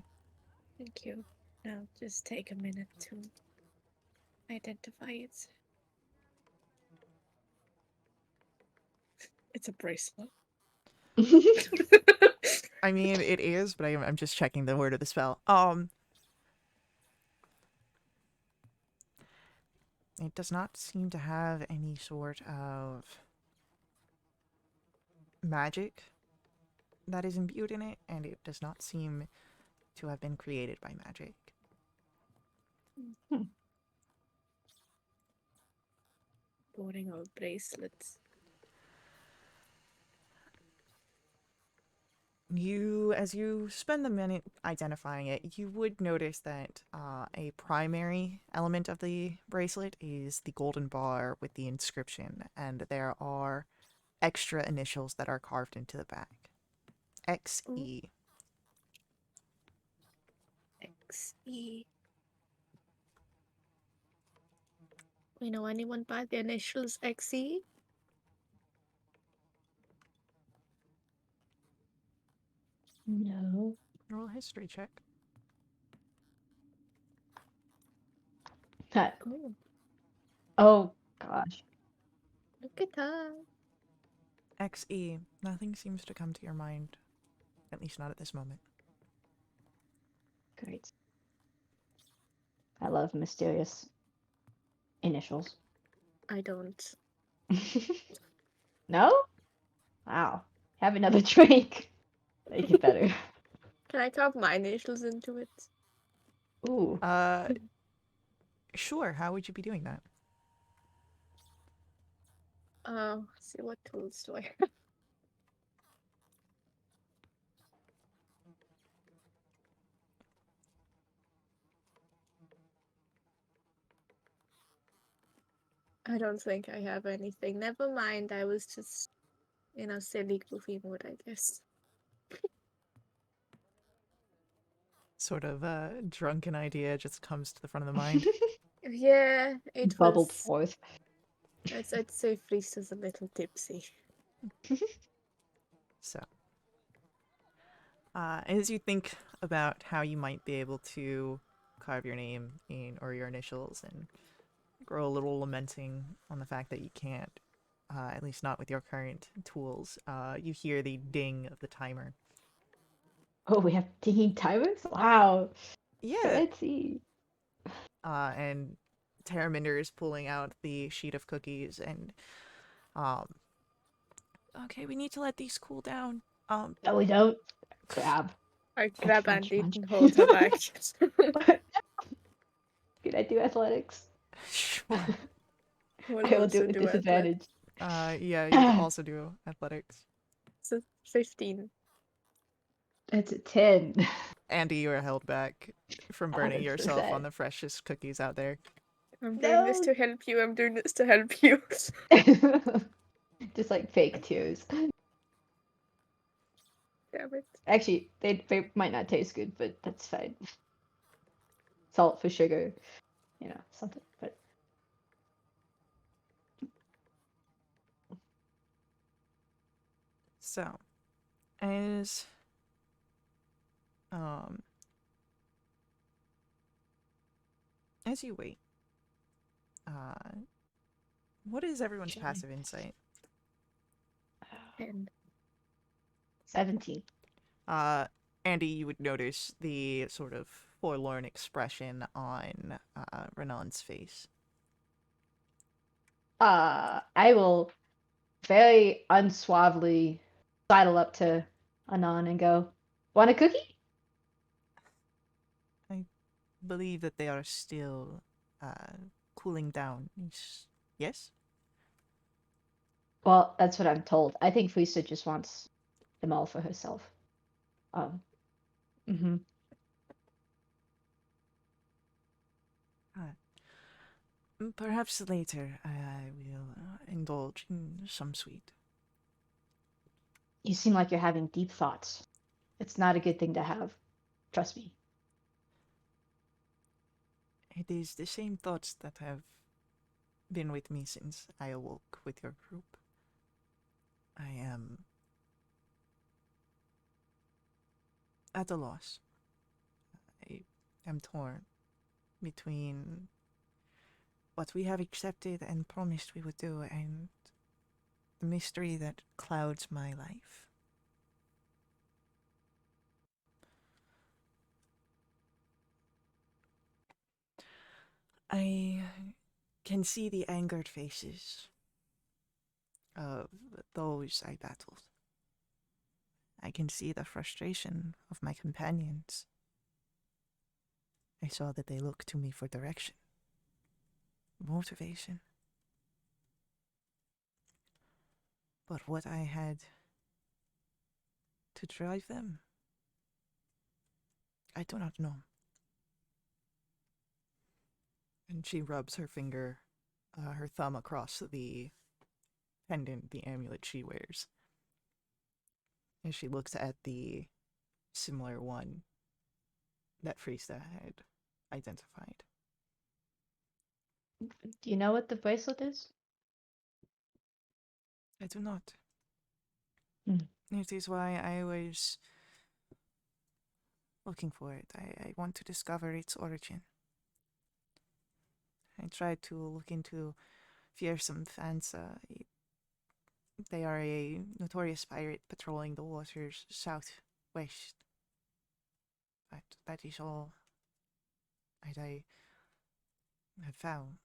Thank you. Now just take a minute to identify it. It's a bracelet. I mean, it is, but I'm just checking the word of the spell. It does not seem to have any sort of magic that is imbued in it, and it does not seem to have been created by magic. Boring old bracelets. As you spend the minute identifying it, you would notice that a primary element of the bracelet is the golden bar with the inscription, and there are extra initials that are carved into the back. XE. XE. We know anyone by the initials XE? No. Roll a history check. Oh, Oh gosh. look at that. XE. Nothing seems to come to your mind. At least not at this moment. Great. I love mysterious initials. I don't. No? Wow. Have another drink. Make it better. Can I carve my initials into it? Ooh. Sure. How would you be doing that? See what tools do I have? I don't think I have anything. Never mind, I was just, silly goofy mood, I guess. Sort of drunken idea just comes to the front of the mind. Yeah, it Bubbled was. forth. I'd say Friesta's a little tipsy. So, as you think about how you might be able to carve your name in or your initials and grow a little lamenting on the fact that you can't, at least not with your current tools, you hear the ding of the timer. Oh, we have dinging timers? Wow. Yeah. Let's see. And Terraminder is pulling out the sheet of cookies and, okay, we need to let these cool down. No, we don't. Grab. I grab Munch, Andy munch. and hold her back. Can I do athletics? Sure. We'll I will do also it with do disadvantage. Yeah, you also do athletics. So 15. It's a 10. Andy, you are held back from burning yourself on 100%. the freshest cookies out there. I'm doing this No. to help you. I'm doing this to help you. Just like fake tears. Damn it. Actually, they might not taste good, but that's fine. Salt for sugar, something. But So, as um as you wait, what is everyone's Chilling. passive insight? And 17. Andy, you would notice the sort of forlorn expression on Renan's face. I will very unsuavely sidle up to Anon and go, "Want a cookie?" I believe that they are still cooling down. Yes? Well, that's what I'm told. I think Lisa just wants them all for herself. Mm-hmm. Perhaps later I will indulge in some sweet. You seem like you're having deep thoughts. It's not a good thing to have. Trust me. It is the same thoughts that have been with me since I awoke with your group. I am at a loss. I am torn between what we have accepted and promised we would do and the mystery that clouds my life. I can see the angered faces of those I battled. I can see the frustration of my companions. I saw that they looked to me for direction, motivation. But what I had to drive them, I do not know. And she rubs her finger, her thumb across the pendant, the amulet she wears. As she looks at the similar one that Friesta had identified. Do you know what the bracelet is? I do not. Hmm. It is why I was looking for it. I want to discover its origin. I tried to look into fearsome fans. They are a notorious pirate patrolling the waters southwest. But that is all that I have found.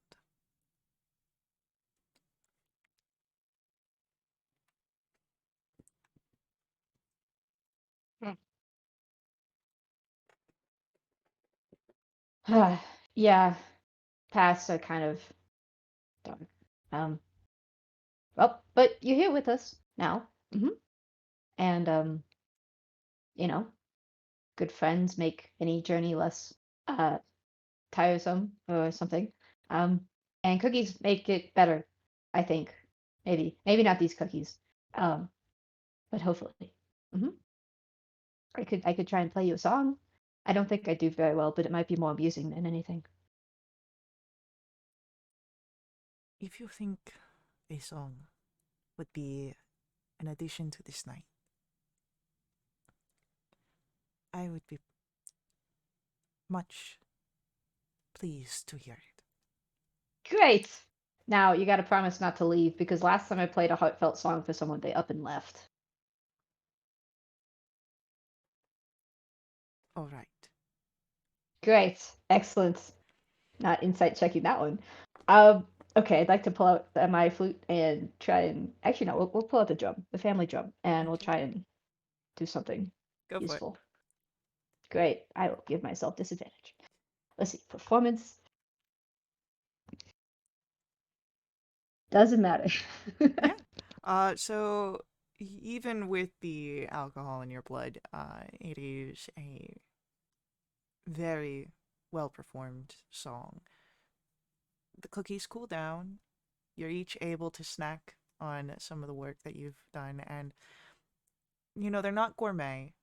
Yeah, pasts are kind of dark. Um, well, but you're here with us now. And you know, good friends make any journey less uh tiresome or something. Um, and cookies make it better, I think. Maybe not these cookies. Um, but hopefully. hmm I could try and play you a song. I don't think I do very well, but it might be more amusing than anything. If you think a song would be an addition to this night, I would be much pleased to hear it. Great. Now you got to promise not to leave because last time I played a heartfelt song for someone, they up and left. All right. Great. Excellent. Not insight checking that one. Um, okay, I'd like to pull out my flute and try and actually no, we'll pull out the drum, the family drum, and we'll Okay. try and do something Go for it. useful. Great. I will give myself disadvantage. Let's see. Performance doesn't matter. Yeah. So even with the alcohol in your blood, it is a very well performed song. The cookies cool down. You're each able to snack on some of the work that you've done, and they're not gourmet,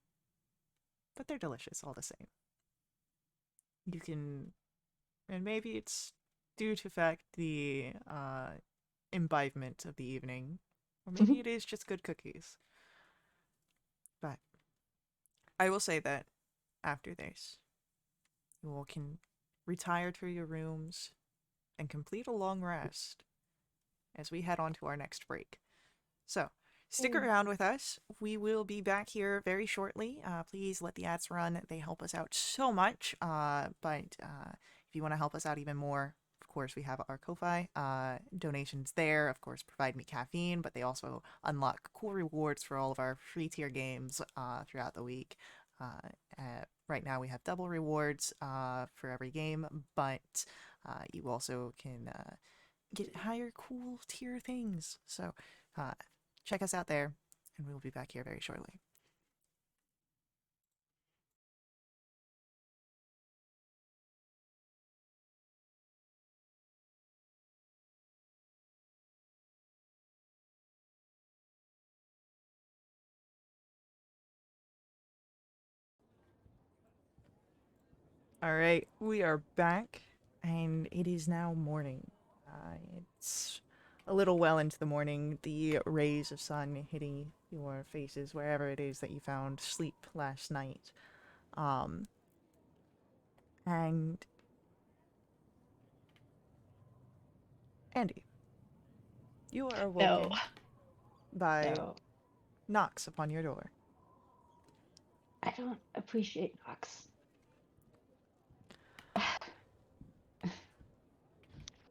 but they're delicious all the same. You can, and maybe it's due to fact the imbibement of the evening, or maybe it is just good cookies. But I will say that after this, you all can retire to your rooms and complete a long rest as we head on to our next break. So, stick around with us. We will be back here very shortly. Please let the ads run. They help us out so much. But if you want to help us out even more, of course, we have our Ko-Fi donations there. Of course, provide me caffeine, but they also unlock cool rewards for all of our free tier games throughout the week. Right now, we have double rewards for every game, but you also can get higher cool tier things. So, check us out there, and we'll be back here very shortly. All right, we are back, and it is now morning. It's a little well into the morning. The rays of sun hitting your faces wherever it is that you found sleep last night. And Andy, you are No. awoken by No. knocks upon your door. I don't appreciate knocks.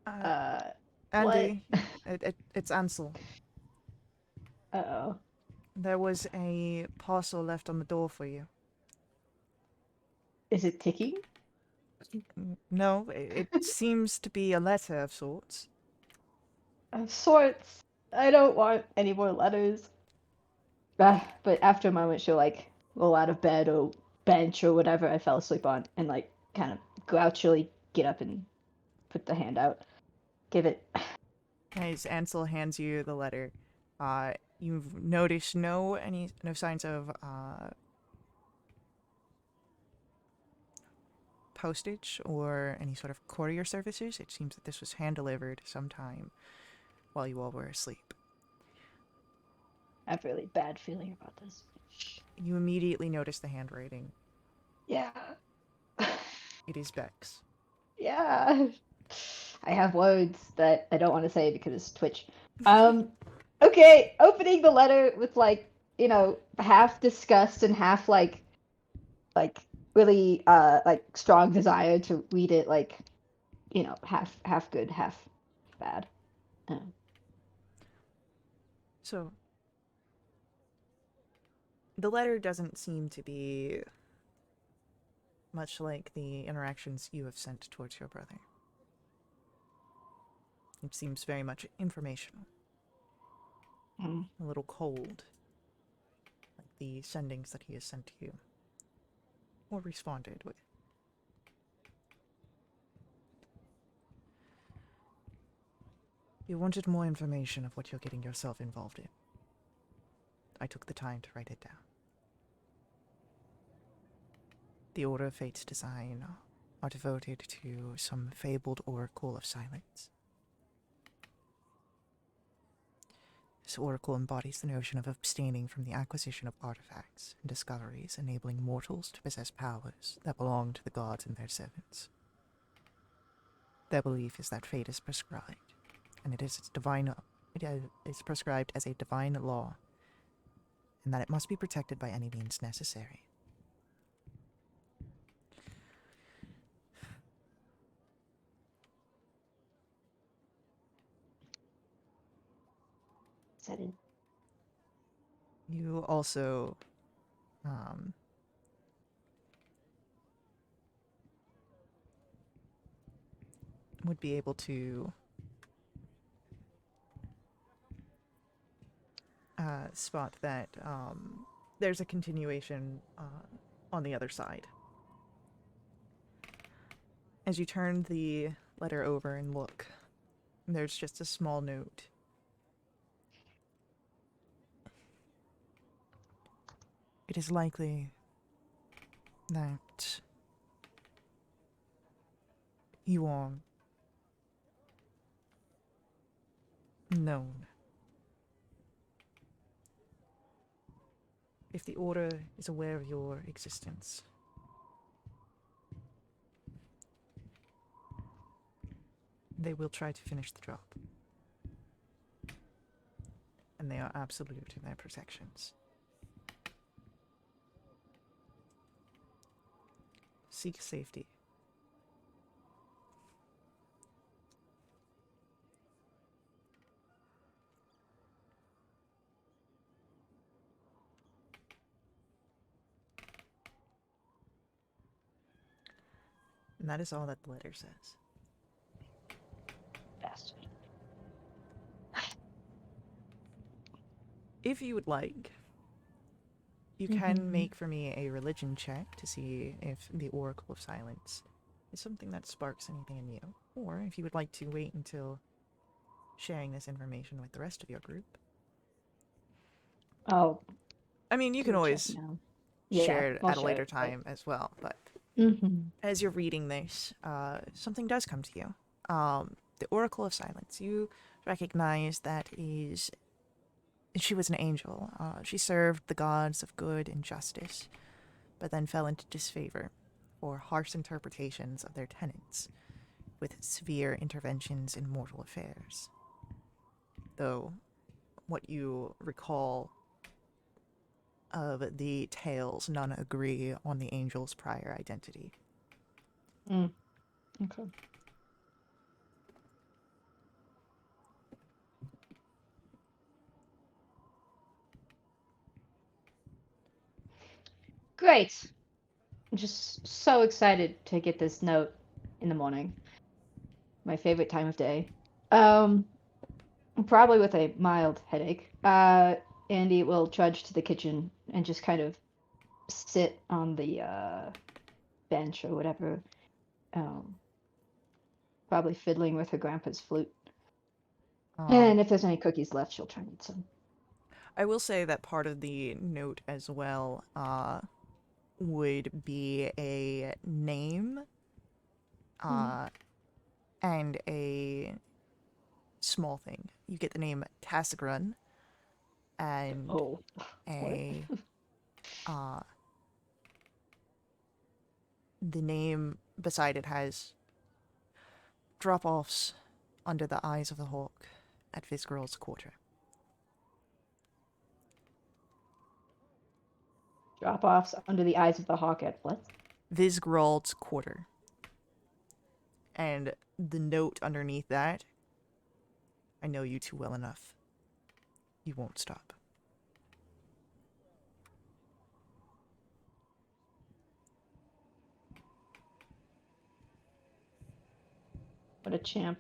Uh, What? Andy, it's Ansel. Uh-oh. There was a parcel left on the door for you. Is it ticking? No, it seems to be a letter of sorts. Of sorts. I don't want any more letters. But after a moment, she'll like roll out of bed or bench or whatever I fell asleep on, and like kind of grouchily get up and put the hand out. Give it. As Ansel hands you the letter, you've noticed no signs of postage or any sort of courier services. It seems that this was hand delivered sometime while you all were asleep. I have a really bad feeling about this. You immediately notice the handwriting. Yeah. It is Beck's. Yeah. I have words that I don't want to say because it's Twitch. Okay, opening the letter with like, half disgust and half like really like strong desire to read it like, half good, half bad. So, the letter doesn't seem to be much like the interactions you have sent towards your brother. It seems very much informational. Mm. A little cold, like the sendings that he has sent to you, or responded with. You wanted more information of what you're getting yourself involved in. I took the time to write it down. The Order of Fate's design are devoted to some fabled oracle of silence. This oracle embodies the notion of abstaining from the acquisition of artifacts and discoveries, enabling mortals to possess powers that belong to the gods and their servants. Their belief is that fate is prescribed, and it is prescribed as a divine law, and that it must be protected by any means necessary. Said it. You also would be able to spot that there's a continuation on the other side. As you turn the letter over and look, there's just a small note. It is likely that you are known. If the Order is aware of your existence, they will try to finish the job. And they are absolute in their protections. Seek safety. And that is all that the letter says. Bastard. If you would like, you can make for me a religion check to see if the Oracle of Silence is something that sparks anything in you. Or if you would like to wait until sharing this information with the rest of your group. Oh, I mean, you can check always now. share it I'll at a share later it, time as well, but Mm-hmm. as you're reading this, something does come to you. The Oracle of Silence. You recognize that she was an angel. She served the gods of good and justice, but then fell into disfavor for harsh interpretations of their tenets, with severe interventions in mortal affairs. Though, what you recall of the tales, none agree on the angel's prior identity. Okay. Great. I'm just so excited to get this note in the morning. My favorite time of day. Probably with a mild headache. Andy will trudge to the kitchen and just kind of sit on the bench or whatever. Probably fiddling with her grandpa's flute. And if there's any cookies left, she'll try and eat some. I will say that part of the note as well would be a name and a small thing. You get the name Tassigran and Oh, a the name beside it has drop-offs under the eyes of the hawk at Visgerald's quarter. drop-offs under the eyes of the hawk at what? Visgerald's quarter. And the note underneath that, I know you too well enough. You won't stop. What a champ.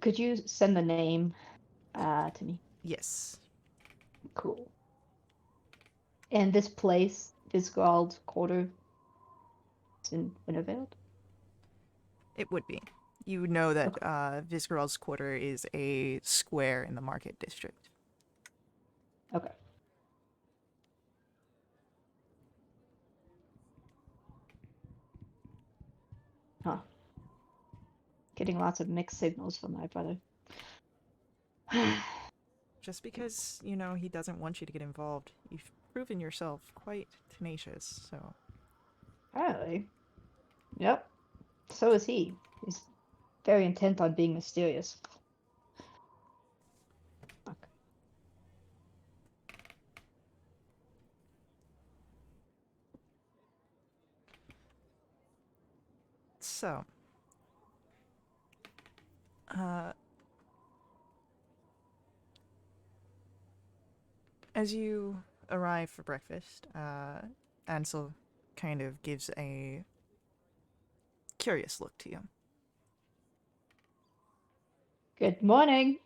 Could you send the name to me? Yes. Cool. And this place, Visgald Quarter, it's in Winterveld? It would be. You would know that Visgerald's quarter is a square in the market district. Okay. Huh. Getting lots of mixed signals from my brother. Just because, he doesn't want you to get involved, you've proven yourself quite tenacious, so... Apparently. Yep. So is he. He's very intent on being mysterious. Okay. So... as you arrive for breakfast, Ansel kind of gives a curious look to you. Good morning.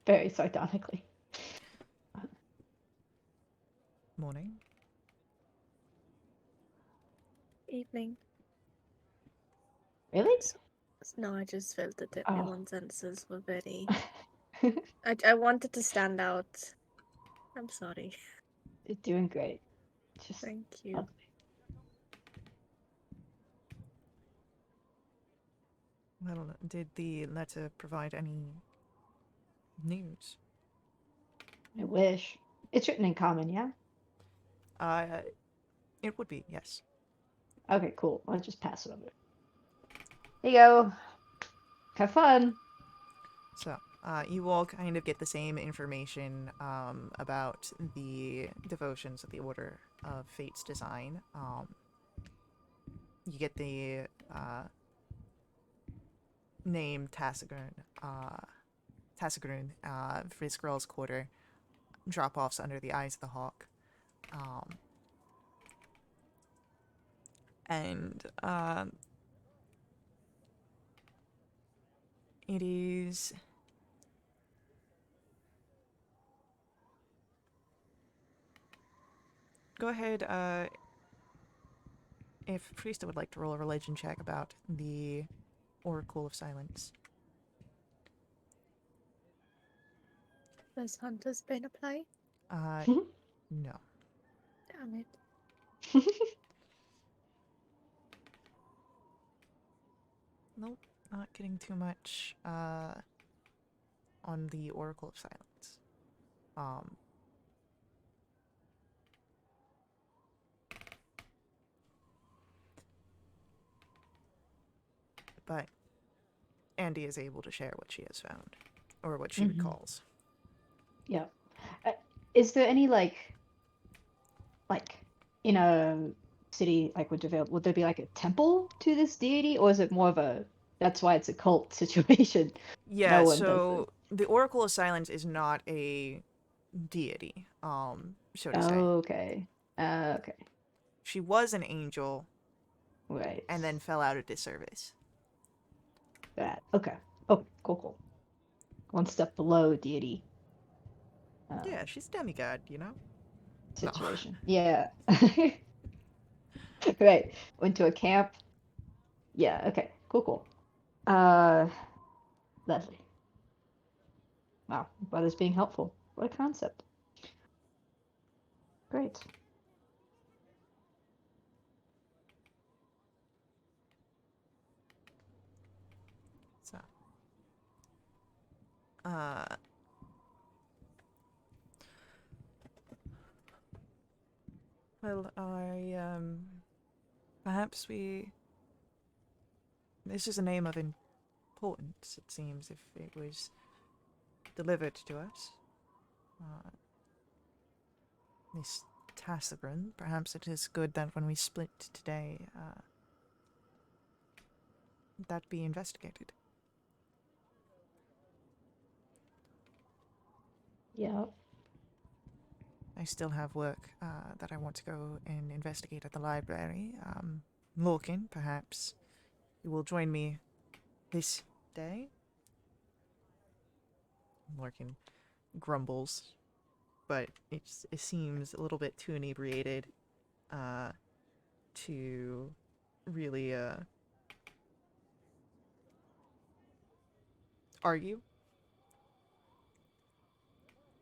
Very sardonically. Morning. Evening. Really? S- No, I just felt that Oh. everyone's answers were very. I wanted to stand out. I'm sorry. You're doing great. Just Thank you. lovely. Well, did the letter provide any news? I wish. It's written in common, yeah? Uh, it would be, yes. Okay, cool. I'll just pass it over. Here you go. Have fun. So, you all kind of get the same information about the devotions of the Order of Fate's design. You get the name Tassigrun, Friskrell's quarter, drop-offs under the eyes of the hawk. And it is... Go ahead, if Priesta would like to roll a religion check about the Oracle of Silence. Does Hunter's Bane apply? No. Damn it. Nope, not getting too much on the Oracle of Silence. But Andy is able to share what she has found, or what she Mhm. recalls. Yeah. Is there any like in a city like Wintervale, would there be like a temple to this deity, or is it more of a that's why it's a cult situation? Yeah, No one does this. so the Oracle of Silence is not a deity, so to say. Okay. Okay. She was an angel Right. and then fell out of disservice. That. Okay. Oh, cool. One step below deity Yeah, she's demigod, you know? No. situation. Yeah. Right. Went to a camp. Yeah. Okay. Cool. Lovely. Wow. Brother's being helpful. What a concept. Great. So, uh, well, perhaps we... This is a name of importance, it seems, if it was delivered to us. This Tassagrin, perhaps it is good that when we split today, that be investigated. Yeah. I still have work that I want to go and investigate at the library. Lorcan, perhaps you will join me this day? Lorcan grumbles, but it seems a little bit too inebriated to really argue.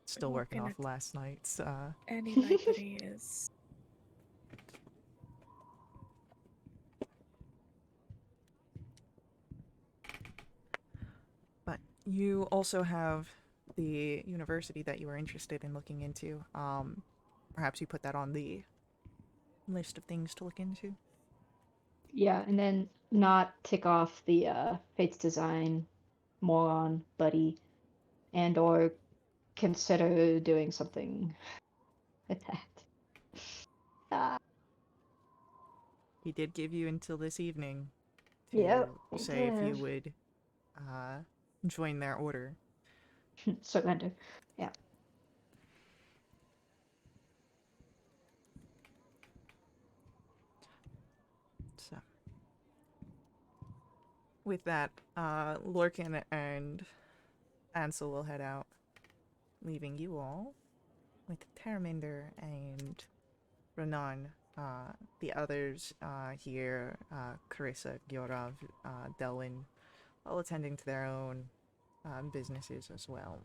Still working Looking off at last night's. any library is. But you also have the university that you are interested in looking into. Perhaps you put that on the list of things to look into. Yeah, and then not tick off the Fates Design moron buddy, and or consider doing something with that. Ah, He did give you until this evening yep, to we say if you did. would uh, join their order. Surrender. Yeah. So, with that, Lorcan and Ansel will head out, leaving you all with Terminder and Renan, the others here, Carissa, Gyorov, Delwyn, all attending to their own businesses as well.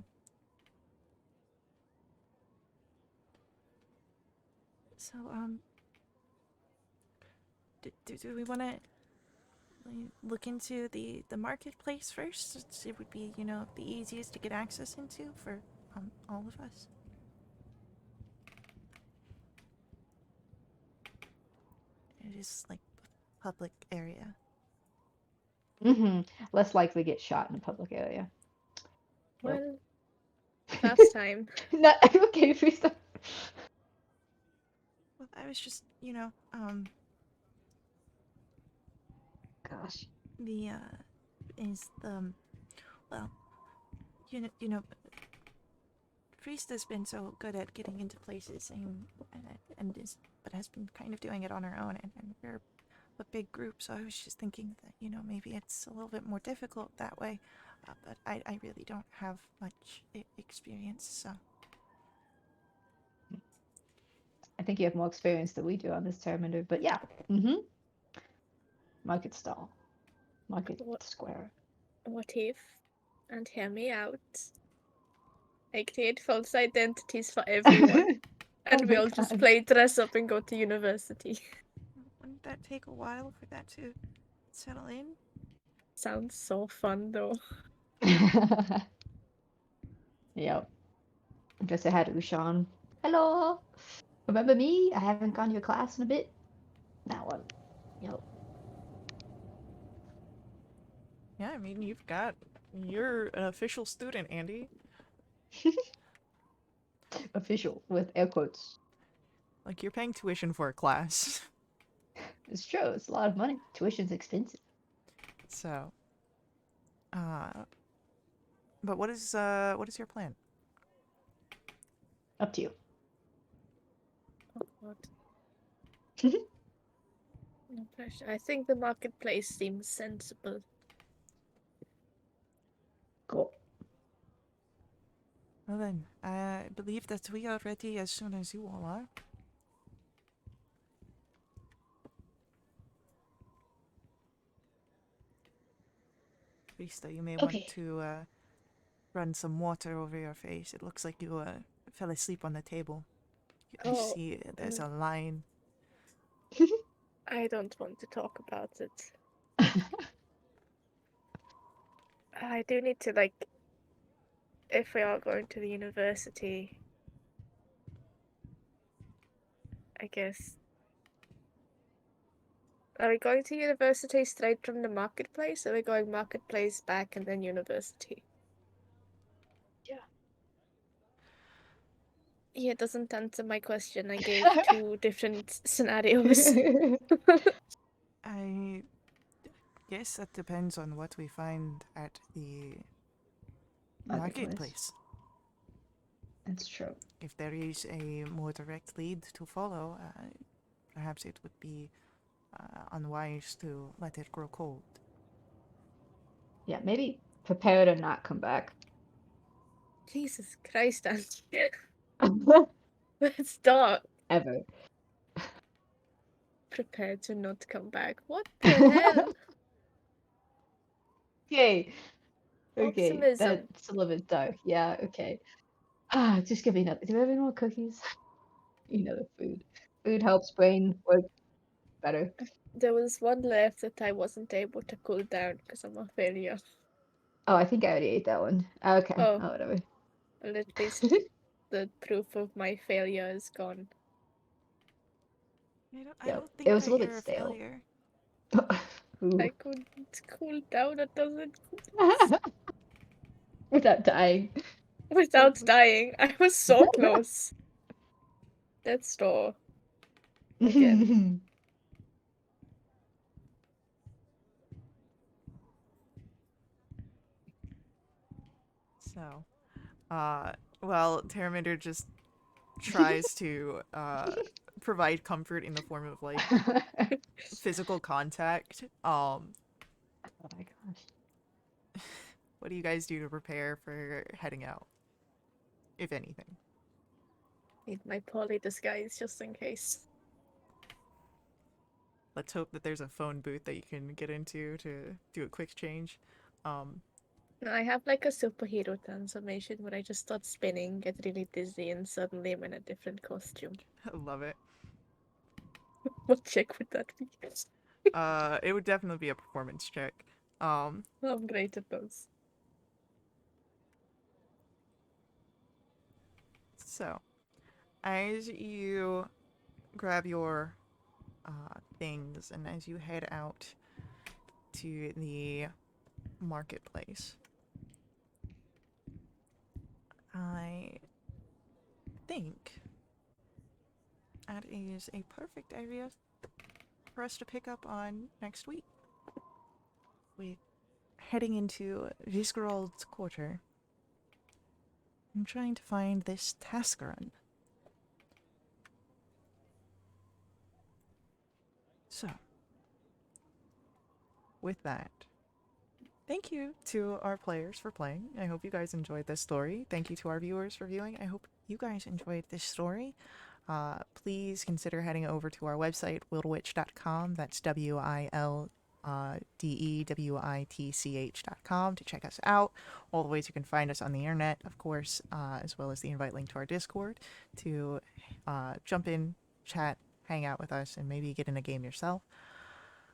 So, do we want to look into the marketplace first? It would be, the easiest to get access into for all of us. It is like a public area. Less likely get shot in a public area. Yep. Well, last time. No, okay, freestyle. Well, I was just, Gosh. the is the well, Frista's been so good at getting into places but has been kind of doing it on her own, and we're a big group, so I was just thinking that maybe it's a little bit more difficult that way, but I really don't have much experience, so. I think you have more experience than we do on this Terminator, but yeah. Market stall. Market square. What if, and hear me out, I create false identities for everyone, and Oh we my all just God. play dress up and go to university. Wouldn't that take a while for that to settle in? Sounds so fun though. Yep. Just ahead of Ushan. Hello. Remember me? I haven't gone to your class in a bit. That one. Yep. Yeah, I mean, you're an official student, Andy. Official with air quotes. Like, you're paying tuition for a class. It's true. It's a lot of money. Tuition's expensive. So, but what is your plan? Up to you. Oh god. No pressure. I think the marketplace seems sensible. Cool. Well then, I believe that we are ready as soon as you all are. Rista, you may want Okay. to run some water over your face. It looks like you fell asleep on the table. I Oh, see there's a line. I don't want to talk about it. I do need to, like, if we are going to the university, I guess. Are we going to university straight from the marketplace? Or are we going marketplace back and then university? Yeah. Yeah, it doesn't answer my question. I gave two different scenarios. I guess that depends on what we find at the marketplace. That's true. If there is a more direct lead to follow, perhaps it would be unwise to let it grow cold. Yeah, maybe prepare to not come back. Jesus Christ, Angie. It's dark. Ever. Prepared to not come back. What the hell? Okay. Okay. Optimism. That's a little bit dark. Yeah, okay. Just give me another. Do we have any more cookies? The food. Food helps brain work better. There was one left that I wasn't able to cool down because I'm a failure. Oh, I think I already ate that one. Okay. Oh. Oh, whatever. Well, at least the proof of my failure is gone. I Yep. don't think It was a that little you're bit a stale. failure. Ooh. I couldn't cool down a dozen Without dying. without dying. I was so close. Dead store. Again. So, well, Terminator just tries to provide comfort in the form of like physical contact. Oh my gosh. What do you guys do to prepare for heading out, if anything? Need my poly disguise just in case. Let's hope that there's a phone booth that you can get into to do a quick change. No, I have like a superhero transformation where I just start spinning, get really dizzy, and suddenly I'm in a different costume. I love it. What check would that be? It would definitely be a performance check. I'm great at those. So, as you grab your things and as you head out to the marketplace, I think that is a perfect area for us to pick up on next week. With heading into Visgerald's quarter and trying to find this Tascaran. So, with that, thank you to our players for playing. I hope you guys enjoyed this story. Thank you to our viewers for viewing. I hope you guys enjoyed this story. Please consider heading over to our website, wildewitch.com. That's WILDEWITCH.com to check us out. All the ways you can find us on the internet, of course, as well as the invite link to our Discord to jump in, chat, hang out with us, and maybe get in a game yourself.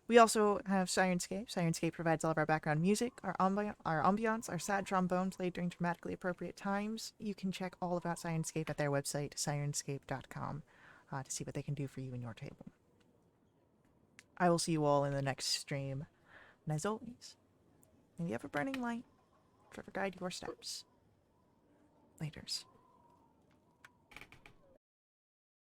We also have Sirenscape. Sirenscape provides all of our background music, our ambiance, our sad trombone played during dramatically appropriate times. You can check all about Sirenscape at their website, sirenscape.com, to see what they can do for you and your table. I will see you all in the next stream. And as always, may you have a burning light forever guide your steps. Laters.